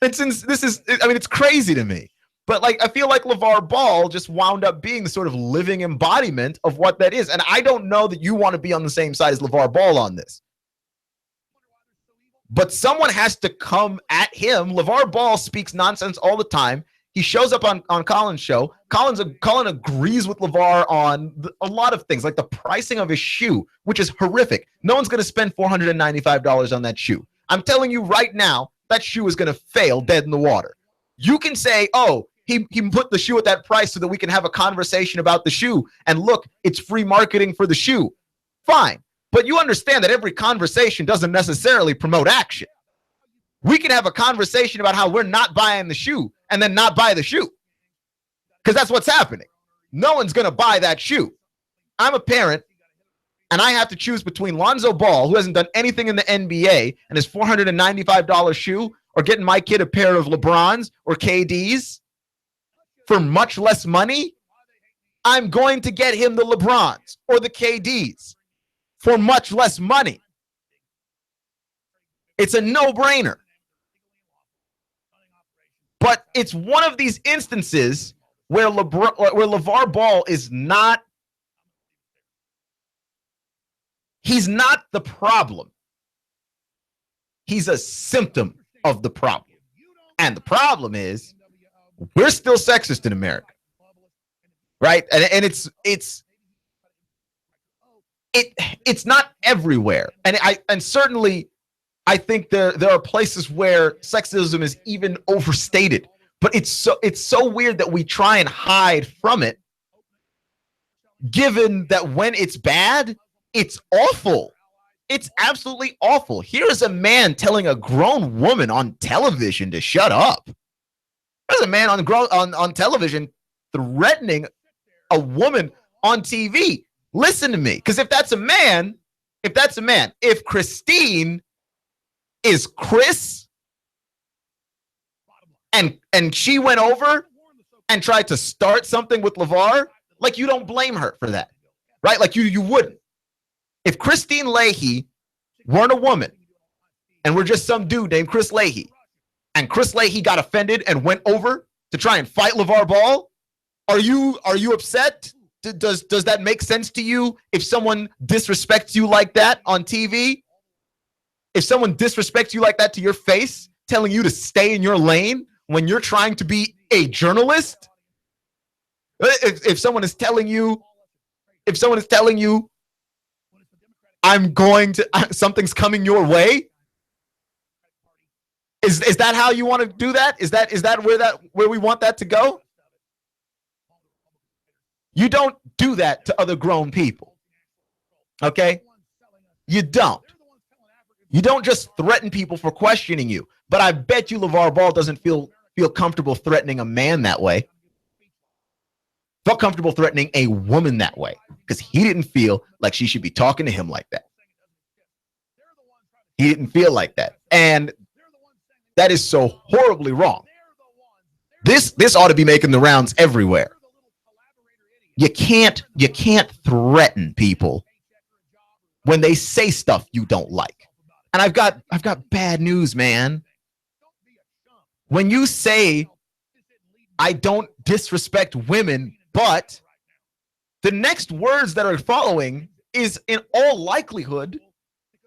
It's crazy to me. But I feel like LeVar Ball just wound up being the sort of living embodiment of what that is. And I don't know that you want to be on the same side as LeVar Ball on this. But someone has to come at him. LeVar Ball speaks nonsense all the time. He shows up on Colin's show. Colin agrees with LeVar on a lot of things, like the pricing of his shoe, which is horrific. No one's going to spend $495 on that shoe. I'm telling you right now, that shoe is going to fail dead in the water. You can say, oh, he put the shoe at that price so that we can have a conversation about the shoe. And look, it's free marketing for the shoe. Fine. But you understand that every conversation doesn't necessarily promote action. We can have a conversation about how we're not buying the shoe and then not buy the shoe, because that's what's happening. No one's going to buy that shoe. I'm a parent, and I have to choose between Lonzo Ball, who hasn't done anything in the NBA, and his $495 shoe, or getting my kid a pair of LeBrons or KDs for much less money. I'm going to get him the LeBrons or the KDs for much less money. It's a no-brainer. But it's one of these instances where LeVar Ball is not, he's not the problem. He's a symptom of the problem. And the problem is we're still sexist in America. Right? And it's not everywhere. And certainly I think there are places where sexism is even overstated, but it's so weird that we try and hide from it, given that when it's bad, it's awful. It's absolutely awful. Here is a man telling a grown woman on television to shut up. There's a man on television threatening a woman on TV. Listen to me, because if Christine is Chris, and she went over and tried to start something with LeVar, like, you don't blame her for that, right? Like you wouldn't. If Christine Leahy weren't a woman and we're just some dude named Chris Leahy, and Chris Leahy got offended and went over to try and fight LeVar Ball, are you upset? Does that make sense to you if someone disrespects you like that on TV? If someone disrespects you like that to your face, telling you to stay in your lane when you're trying to be a journalist? If someone is telling you, something's coming your way, is that how you want to do that? Is that where we want that to go? You don't do that to other grown people. Okay? You don't. You don't just threaten people for questioning you. But I bet you LeVar Ball doesn't feel comfortable threatening a man that way. Felt comfortable threatening a woman that way, because he didn't feel like she should be talking to him like that. He didn't feel like that. And that is so horribly wrong. This ought to be making the rounds everywhere. You can't threaten people when they say stuff you don't like. And I've got bad news, man. When you say, I don't disrespect women, but the next words that are following is in all likelihood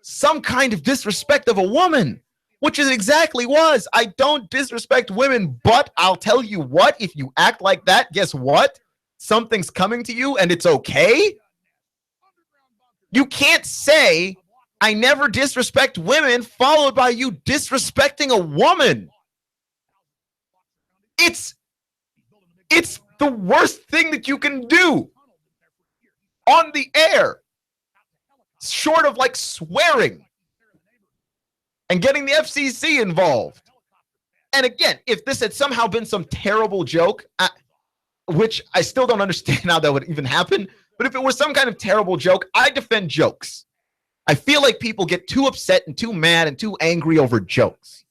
some kind of disrespect of a woman, which is exactly was. I don't disrespect women, but I'll tell you what, if you act like that, guess what? Something's coming to you and it's okay. You can't say I never disrespect women, followed by you disrespecting a woman. It's the worst thing that you can do on the air, short of like swearing and getting the FCC involved. And again, if this had somehow been some terrible joke, which I still don't understand how that would even happen, but if it was some kind of terrible joke, I defend jokes. I feel like people get too upset and too mad and too angry over jokes.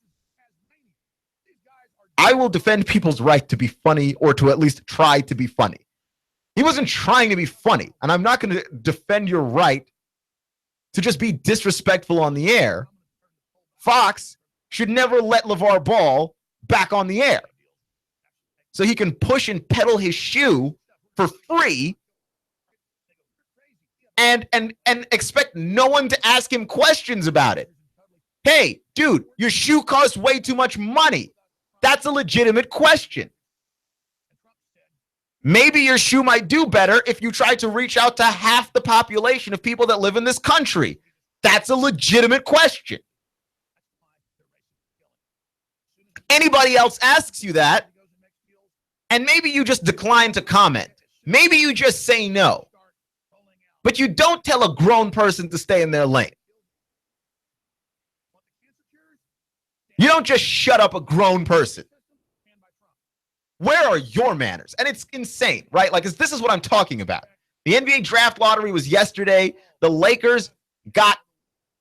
I will defend people's right to be funny, or to at least try to be funny. He wasn't trying to be funny, and I'm not going to defend your right to just be disrespectful on the air. Fox should never let LeVar Ball back on the air so he can push and pedal his shoe for free and expect no one to ask him questions about it. Hey, dude, your shoe costs way too much money. That's a legitimate question. Maybe your shoe might do better if you try to reach out to half the population of people that live in this country. That's a legitimate question. Anybody else asks you that, and maybe you just decline to comment. Maybe you just say no. But you don't tell a grown person to stay in their lane. You don't just shut up a grown person. Where are your manners? And it's insane, right? Like, this is what I'm talking about. The NBA draft lottery was yesterday. The Lakers got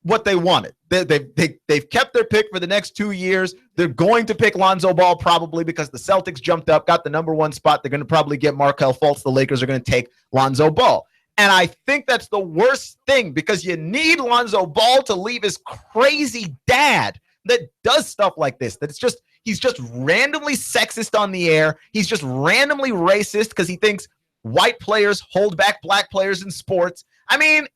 what they wanted. They've kept their pick for the next 2 years. They're going to pick Lonzo Ball probably because the Celtics jumped up, got the number 1 spot. They're going to probably get Markelle Fultz. The Lakers are going to take Lonzo Ball. And I think that's the worst thing, because you need Lonzo Ball to leave his crazy dad that does stuff like this. That he's just randomly sexist on the air. He's just randomly racist because he thinks white players hold back black players in sports. I mean,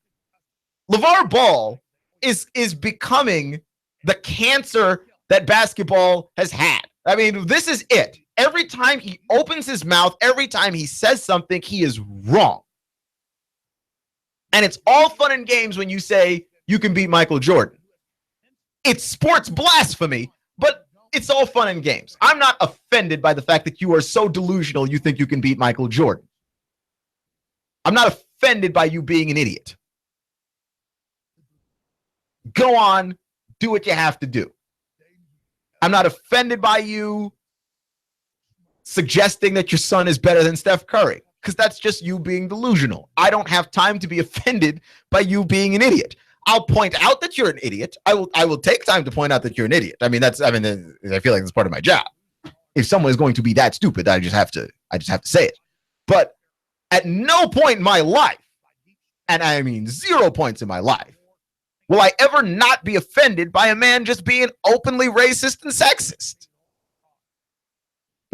LeVar Ball is becoming the cancer that basketball has had. I mean, this is it. Every time he opens his mouth, every time he says something, he is wrong. And it's all fun and games when you say you can beat Michael Jordan. It's sports blasphemy, but it's all fun and games. I'm not offended by the fact that you are so delusional you think you can beat Michael Jordan. I'm not offended by you being an idiot. Go on, do what you have to do. I'm not offended by you suggesting that your son is better than Steph Curry, because that's just you being delusional. I don't have time to be offended by you being an idiot. I'll point out that you're an idiot. I will take time to point out that you're an idiot. I feel like that's part of my job. If someone is going to be that stupid, I just have to say it. But at no point in my life, and I mean 0 points in my life, will I ever not be offended by a man just being openly racist and sexist.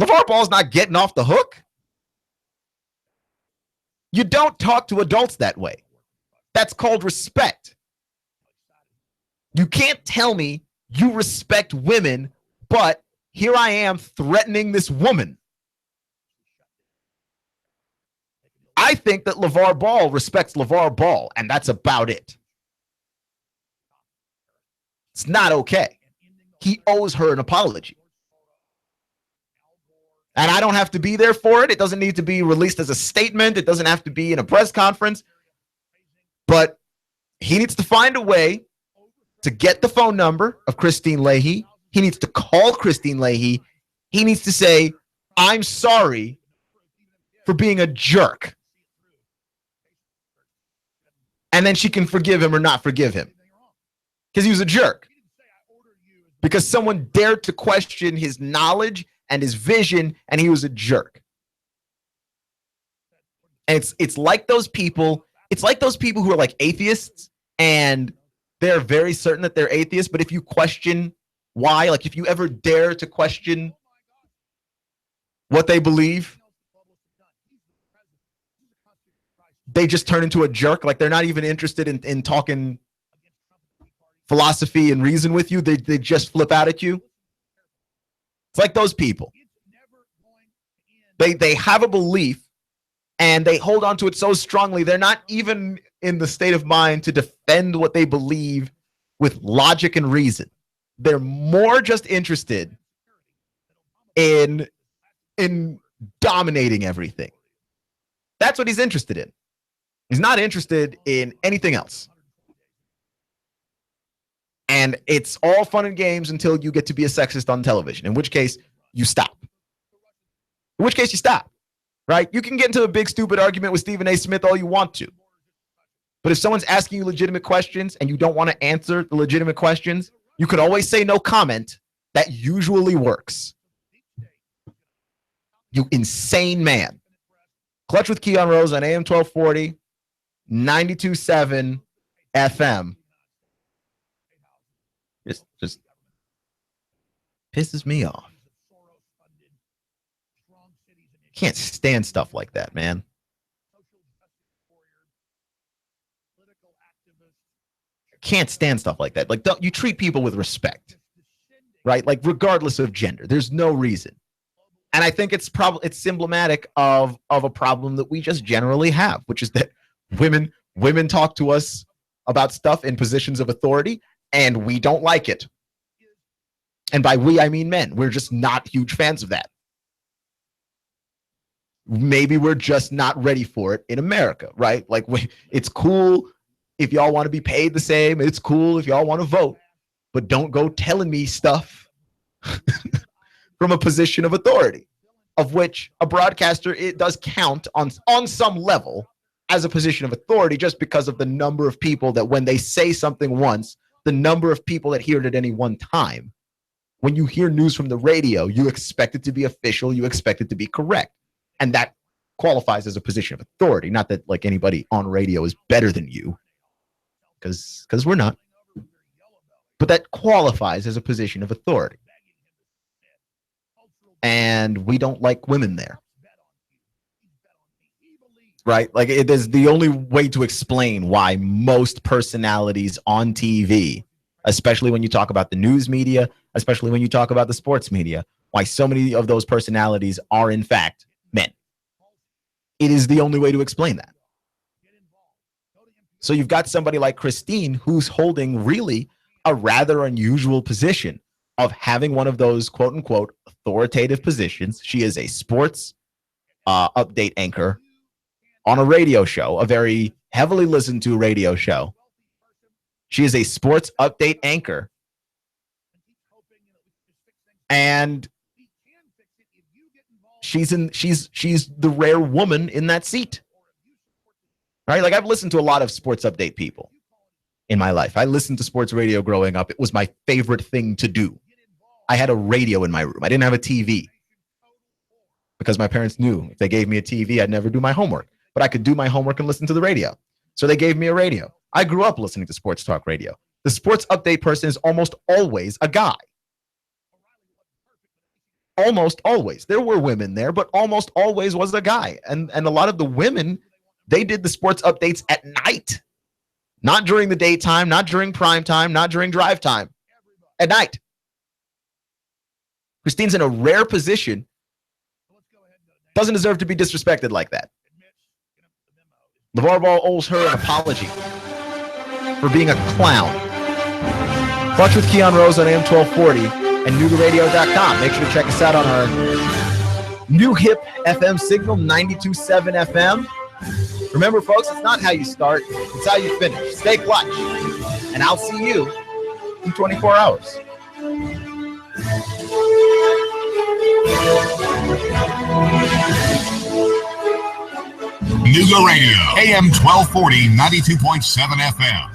LeVar Ball's not getting off the hook. You don't talk to adults that way. That's called respect. You can't tell me you respect women, but here I am threatening this woman. I think that LeVar Ball respects LeVar Ball, and that's about it. It's not okay. He owes her an apology. And I don't have to be there for it. It doesn't need to be released as a statement. It doesn't have to be in a press conference. But he needs to find a way to get the phone number of Christine Leahy. He needs to call Christine Leahy. He needs to say, I'm sorry for being a jerk. And then she can forgive him or not forgive him. Because he was a jerk. Because someone dared to question his knowledge and his vision, and he was a jerk. And it's like those people. It's like those people who are like atheists, and they're very certain that they're atheists. But if you question why, like if you ever dare to question what they believe, they just turn into a jerk. Like they're not even interested in talking philosophy and reason with you. They just flip out at you. It's like those people. They have a belief and they hold on to it so strongly they're not even in the state of mind to defend what they believe with logic and reason. They're more just interested in dominating everything. That's what he's interested in. He's not interested in anything else. And it's all fun and games until you get to be a sexist on television, in which case you stop. Right? You can get into a big, stupid argument with Stephen A. Smith all you want to. But if someone's asking you legitimate questions and you don't want to answer the legitimate questions, you can always say no comment. That usually works. You insane man. Clutch with Keon Rose on AM 1240, 92.7 FM. Just pisses me off. Can't stand stuff like that, man. Can't stand stuff like that. Like, don't you treat people with respect, right? Like, regardless of gender, there's no reason. And I think it's symptomatic of a problem that we just generally have, which is that women talk to us about stuff in positions of authority, and we don't like it. And by we, I mean men. We're just not huge fans of that. Maybe we're just not ready for it in America, right? Like, it's cool if y'all want to be paid the same. It's cool if y'all want to vote. But don't go telling me stuff from a position of authority, of which a broadcaster, it does count on some level as a position of authority, just because of the number of people that when they say something once, the number of people that hear it at any one time. When you hear news from the radio, you expect it to be official, you expect it to be correct. And that qualifies as a position of authority. Not that like anybody on radio is better than you, because we're not. But that qualifies as a position of authority. And we don't like women there. Right? Like, it is the only way to explain why most personalities on TV, especially when you talk about the news media, especially when you talk about the sports media, why so many of those personalities are in fact men. It is the only way to explain that. So you've got somebody like Christine who's holding really a rather unusual position of having one of those quote unquote authoritative positions. She is a sports update anchor on a radio show, a very heavily listened to radio show. She is a sports update anchor. And she's the rare woman in that seat. Right? Like, I've listened to a lot of sports update people in my life. I listened to sports radio growing up. It was my favorite thing to do. I had a radio in my room. I didn't have a TV because my parents knew if they gave me a TV, I'd never do my homework. But I could do my homework and listen to the radio. So they gave me a radio. I grew up listening to sports talk radio. The sports update person is almost always a guy. Almost always. There were women there, but almost always was a guy. And a lot of the women, they did the sports updates at night. Not during the daytime, not during prime time, not during drive time. At night. Christine's in a rare position. Doesn't deserve to be disrespected like that. LeVar Ball owes her an apology for being a clown. Clutch with Keon Rose on AM 1240 and NoogaRadio.com. Make sure to check us out on our new hip FM signal, 92.7 FM. Remember, folks, it's not how you start, it's how you finish. Stay clutch, and I'll see you in 24 hours. Nooga Radio, AM 1240, 92.7 FM.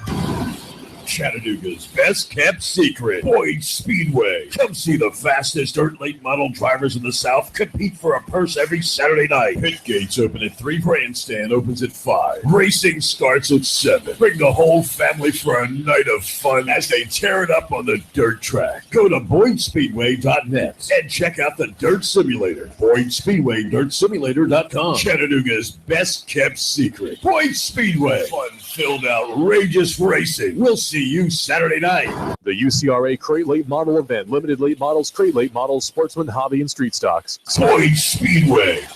Chattanooga's best kept secret, Boyd Speedway. Come see the fastest dirt late model drivers in the South compete for a purse every Saturday night. Pit gates open at 3, grandstand opens at 5. Racing starts at 7. Bring the whole family for a night of fun as they tear it up on the dirt track. Go to BoydSpeedway.net and check out the Dirt Simulator. BoydSpeedway.DirtSimulator.com. Chattanooga's best kept secret, Boyd Speedway. Fun-filled, outrageous racing. We'll see you Saturday night. The UCRA Crate Late Model Event. Limited late models, crate late models, sportsman, hobby, and street stocks. Boyd Speedway.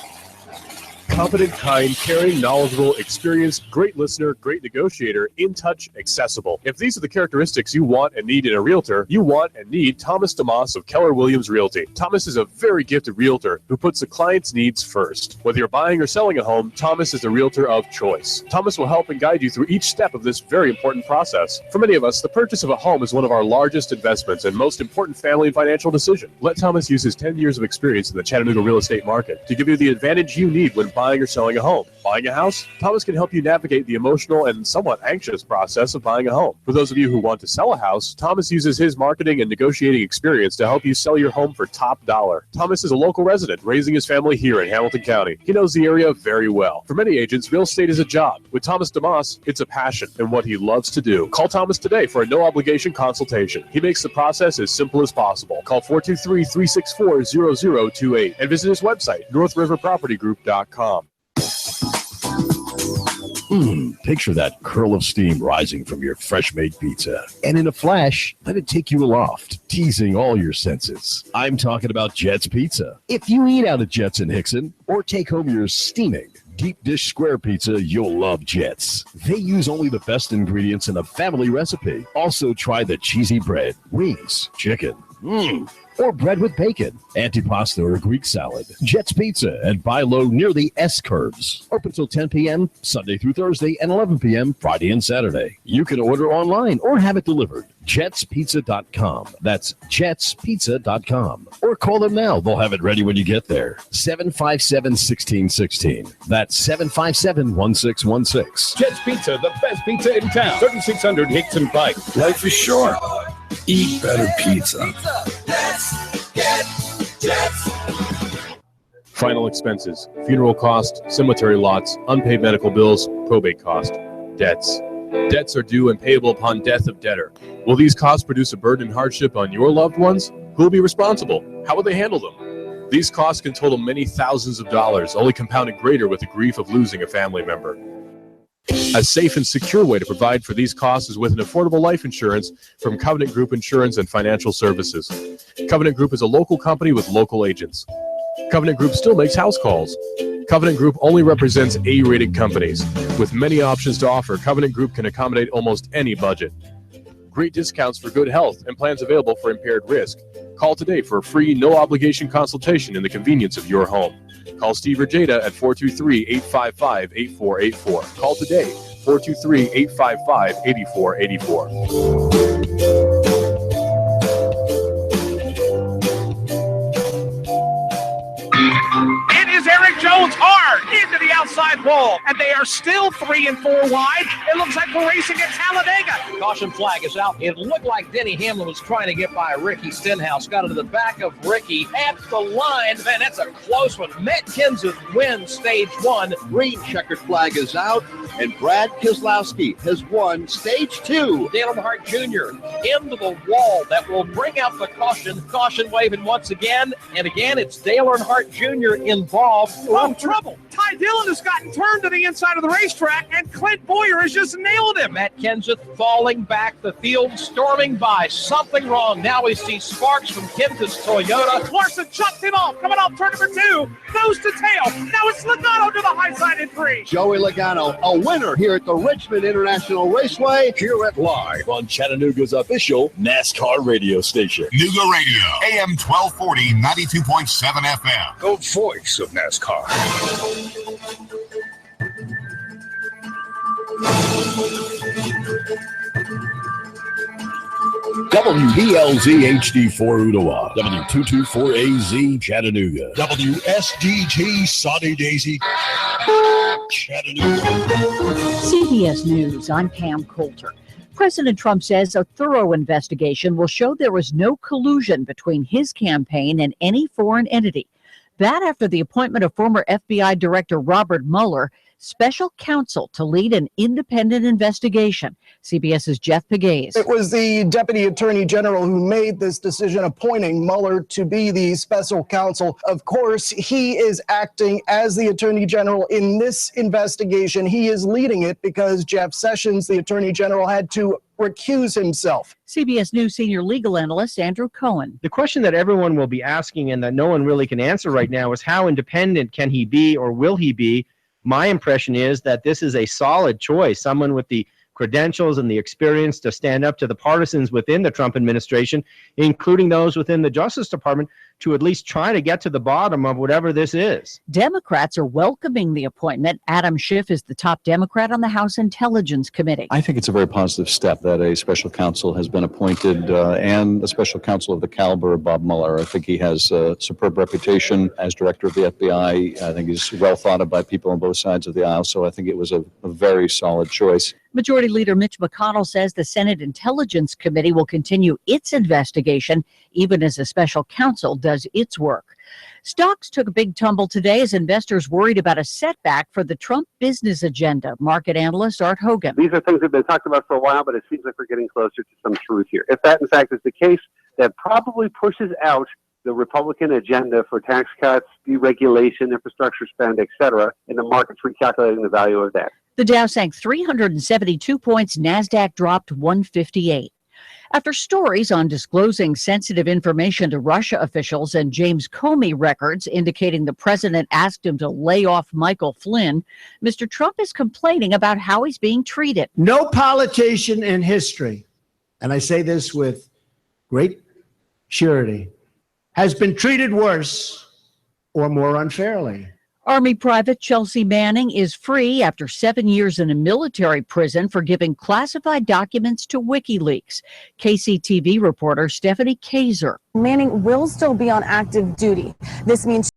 Competent, kind, caring, knowledgeable, experienced, great listener, great negotiator, in touch, accessible. If these are the characteristics you want and need in a realtor, you want and need Thomas DeMoss of Keller Williams Realty. Thomas is a very gifted realtor who puts the client's needs first. Whether you're buying or selling a home, Thomas is the realtor of choice. Thomas will help and guide you through each step of this very important process. For many of us, the purchase of a home is one of our largest investments and most important family and financial decision. Let Thomas use his 10 years of experience in the Chattanooga real estate market to give you the advantage you need when buying or selling a home. Buying a house? Thomas can help you navigate the emotional and somewhat anxious process of buying a home. For those of you who want to sell a house, Thomas uses his marketing and negotiating experience to help you sell your home for top dollar. Thomas is a local resident, raising his family here in Hamilton County. He knows the area very well. For many agents, real estate is a job. With Thomas DeMoss, it's a passion and what he loves to do. Call Thomas today for a no-obligation consultation. He makes the process as simple as possible. Call 423-364-0028 and visit his website, northriverpropertygroup.com. Picture that curl of steam rising from your fresh-made pizza. And in a flash, let it take you aloft, teasing all your senses. I'm talking about Jet's Pizza. If you eat out at Jet's in Hickson or take home your steaming deep dish square pizza, you'll love Jet's. They use only the best ingredients in a family recipe. Also try the cheesy bread, wings, chicken, or bread with bacon, antipasta or Greek salad. Jet's Pizza at Buy Low near the S curves. Open till 10 p.m. Sunday through Thursday and 11 p.m. Friday and Saturday. You can order online or have it delivered. jetspizza.com. That's jetspizza.com. Or call them now. They'll have it ready when you get there. 757-1616. That's 757-1616. Jet's Pizza, the best pizza in town. 3600 Hickson Pike. Life is short. Eat better pizza. Let's get Jet's. Final expenses, funeral cost, cemetery lots, unpaid medical bills, probate cost, debts. Debts are due and payable upon death of debtor. Will these costs produce a burden and hardship on your loved ones? Who will be responsible? How will they handle them? These costs can total many thousands of dollars, only compounded greater with the grief of losing a family member. A safe and secure way to provide for these costs is with an affordable life insurance from Covenant Group Insurance and Financial Services. Covenant Group is a local company with local agents. Covenant Group still makes house calls. Covenant Group only represents A-rated companies. With many options to offer, Covenant Group can accommodate almost any budget. Great discounts for good health and plans available for impaired risk. Call today for a free, no-obligation consultation in the convenience of your home. Call Steve or Jada at 423-855-8484. Call today, 423-855-8484. It is Eric Jones hard into the outside wall, and they are still 3 and 4 wide. It looks like we're racing at Talladega. Caution flag is out. It looked like Denny Hamlin was trying to get by Ricky Stenhouse. Got into the back of Ricky at the line. Man, that's a close one. Matt Kenseth wins stage 1. Green checkered flag is out, and Brad Keselowski has won stage 2. Dale Earnhardt Jr. into the wall. That will bring out the caution. Caution waving once again. And again, it's Dale Earnhardt Jr. involved. Oh, trouble. Ty Dillon has gotten turned to the inside of the racetrack, and Clint Boyer has just nailed him. Matt Kenseth falling back, the field storming by. Something wrong. Now we see sparks from Kenseth's Toyota. Larson chucks him off. Coming off turn number 2. Nose to tail. Now it's Logano to the high side in 3. Joey Logano, a winner here at the Richmond International Raceway. Hear it live on Chattanooga's official NASCAR radio station. Nooga Radio, AM 1240, 92.7 FM. The voice of NASCAR. WDLZ HD4 Ottawa, W224AZ Chattanooga, WSDT Sunny Daisy Chattanooga. CBS News, I'm Pam Coulter. President Trump says a thorough investigation will show there was no collusion between his campaign and any foreign entity. That after the appointment of former FBI Director Robert Mueller, special counsel to lead an independent investigation. CBS's Jeff Pegues. It was the Deputy Attorney General who made this decision, appointing Mueller to be the special counsel. Of course, he is acting as the Attorney General in this investigation. He is leading it because Jeff Sessions, the Attorney General, had to recuse himself. CBS News senior legal analyst Andrew Cohen. The question that everyone will be asking and that no one really can answer right now is how independent can he be or will he be? My impression is that this is a solid choice, someone with the credentials and the experience to stand up to the partisans within the Trump administration, including those within the Justice Department, to at least try to get to the bottom of whatever this is. Democrats are welcoming the appointment. Adam Schiff is the top Democrat on the House Intelligence Committee. I think it's a very positive step that a special counsel has been appointed and a special counsel of the caliber of Bob Mueller. I think he has a superb reputation as director of the FBI. I think he's well thought of by people on both sides of the aisle, so I think it was a very solid choice. Majority Leader Mitch McConnell says the Senate Intelligence Committee will continue its investigation even as a special counsel does its work. Stocks took a big tumble today as investors worried about a setback for the Trump business agenda. Market analyst Art Hogan. These are things that have been talked about for a while, but it seems like we're getting closer to some truth here. If that, in fact, is the case, that probably pushes out the Republican agenda for tax cuts, deregulation, infrastructure spend, etc., and the market's recalculating the value of that. The Dow sank 372 points. NASDAQ dropped 158. After stories on disclosing sensitive information to Russia officials and James Comey records indicating the president asked him to lay off Michael Flynn, Mr. Trump is complaining about how he's being treated. No politician in history, and I say this with great surety, has been treated worse or more unfairly. Army Private Chelsea Manning is free after 7 years in a military prison for giving classified documents to WikiLeaks. KCTV reporter Stephanie Kaiser. Manning will still be on active duty. This means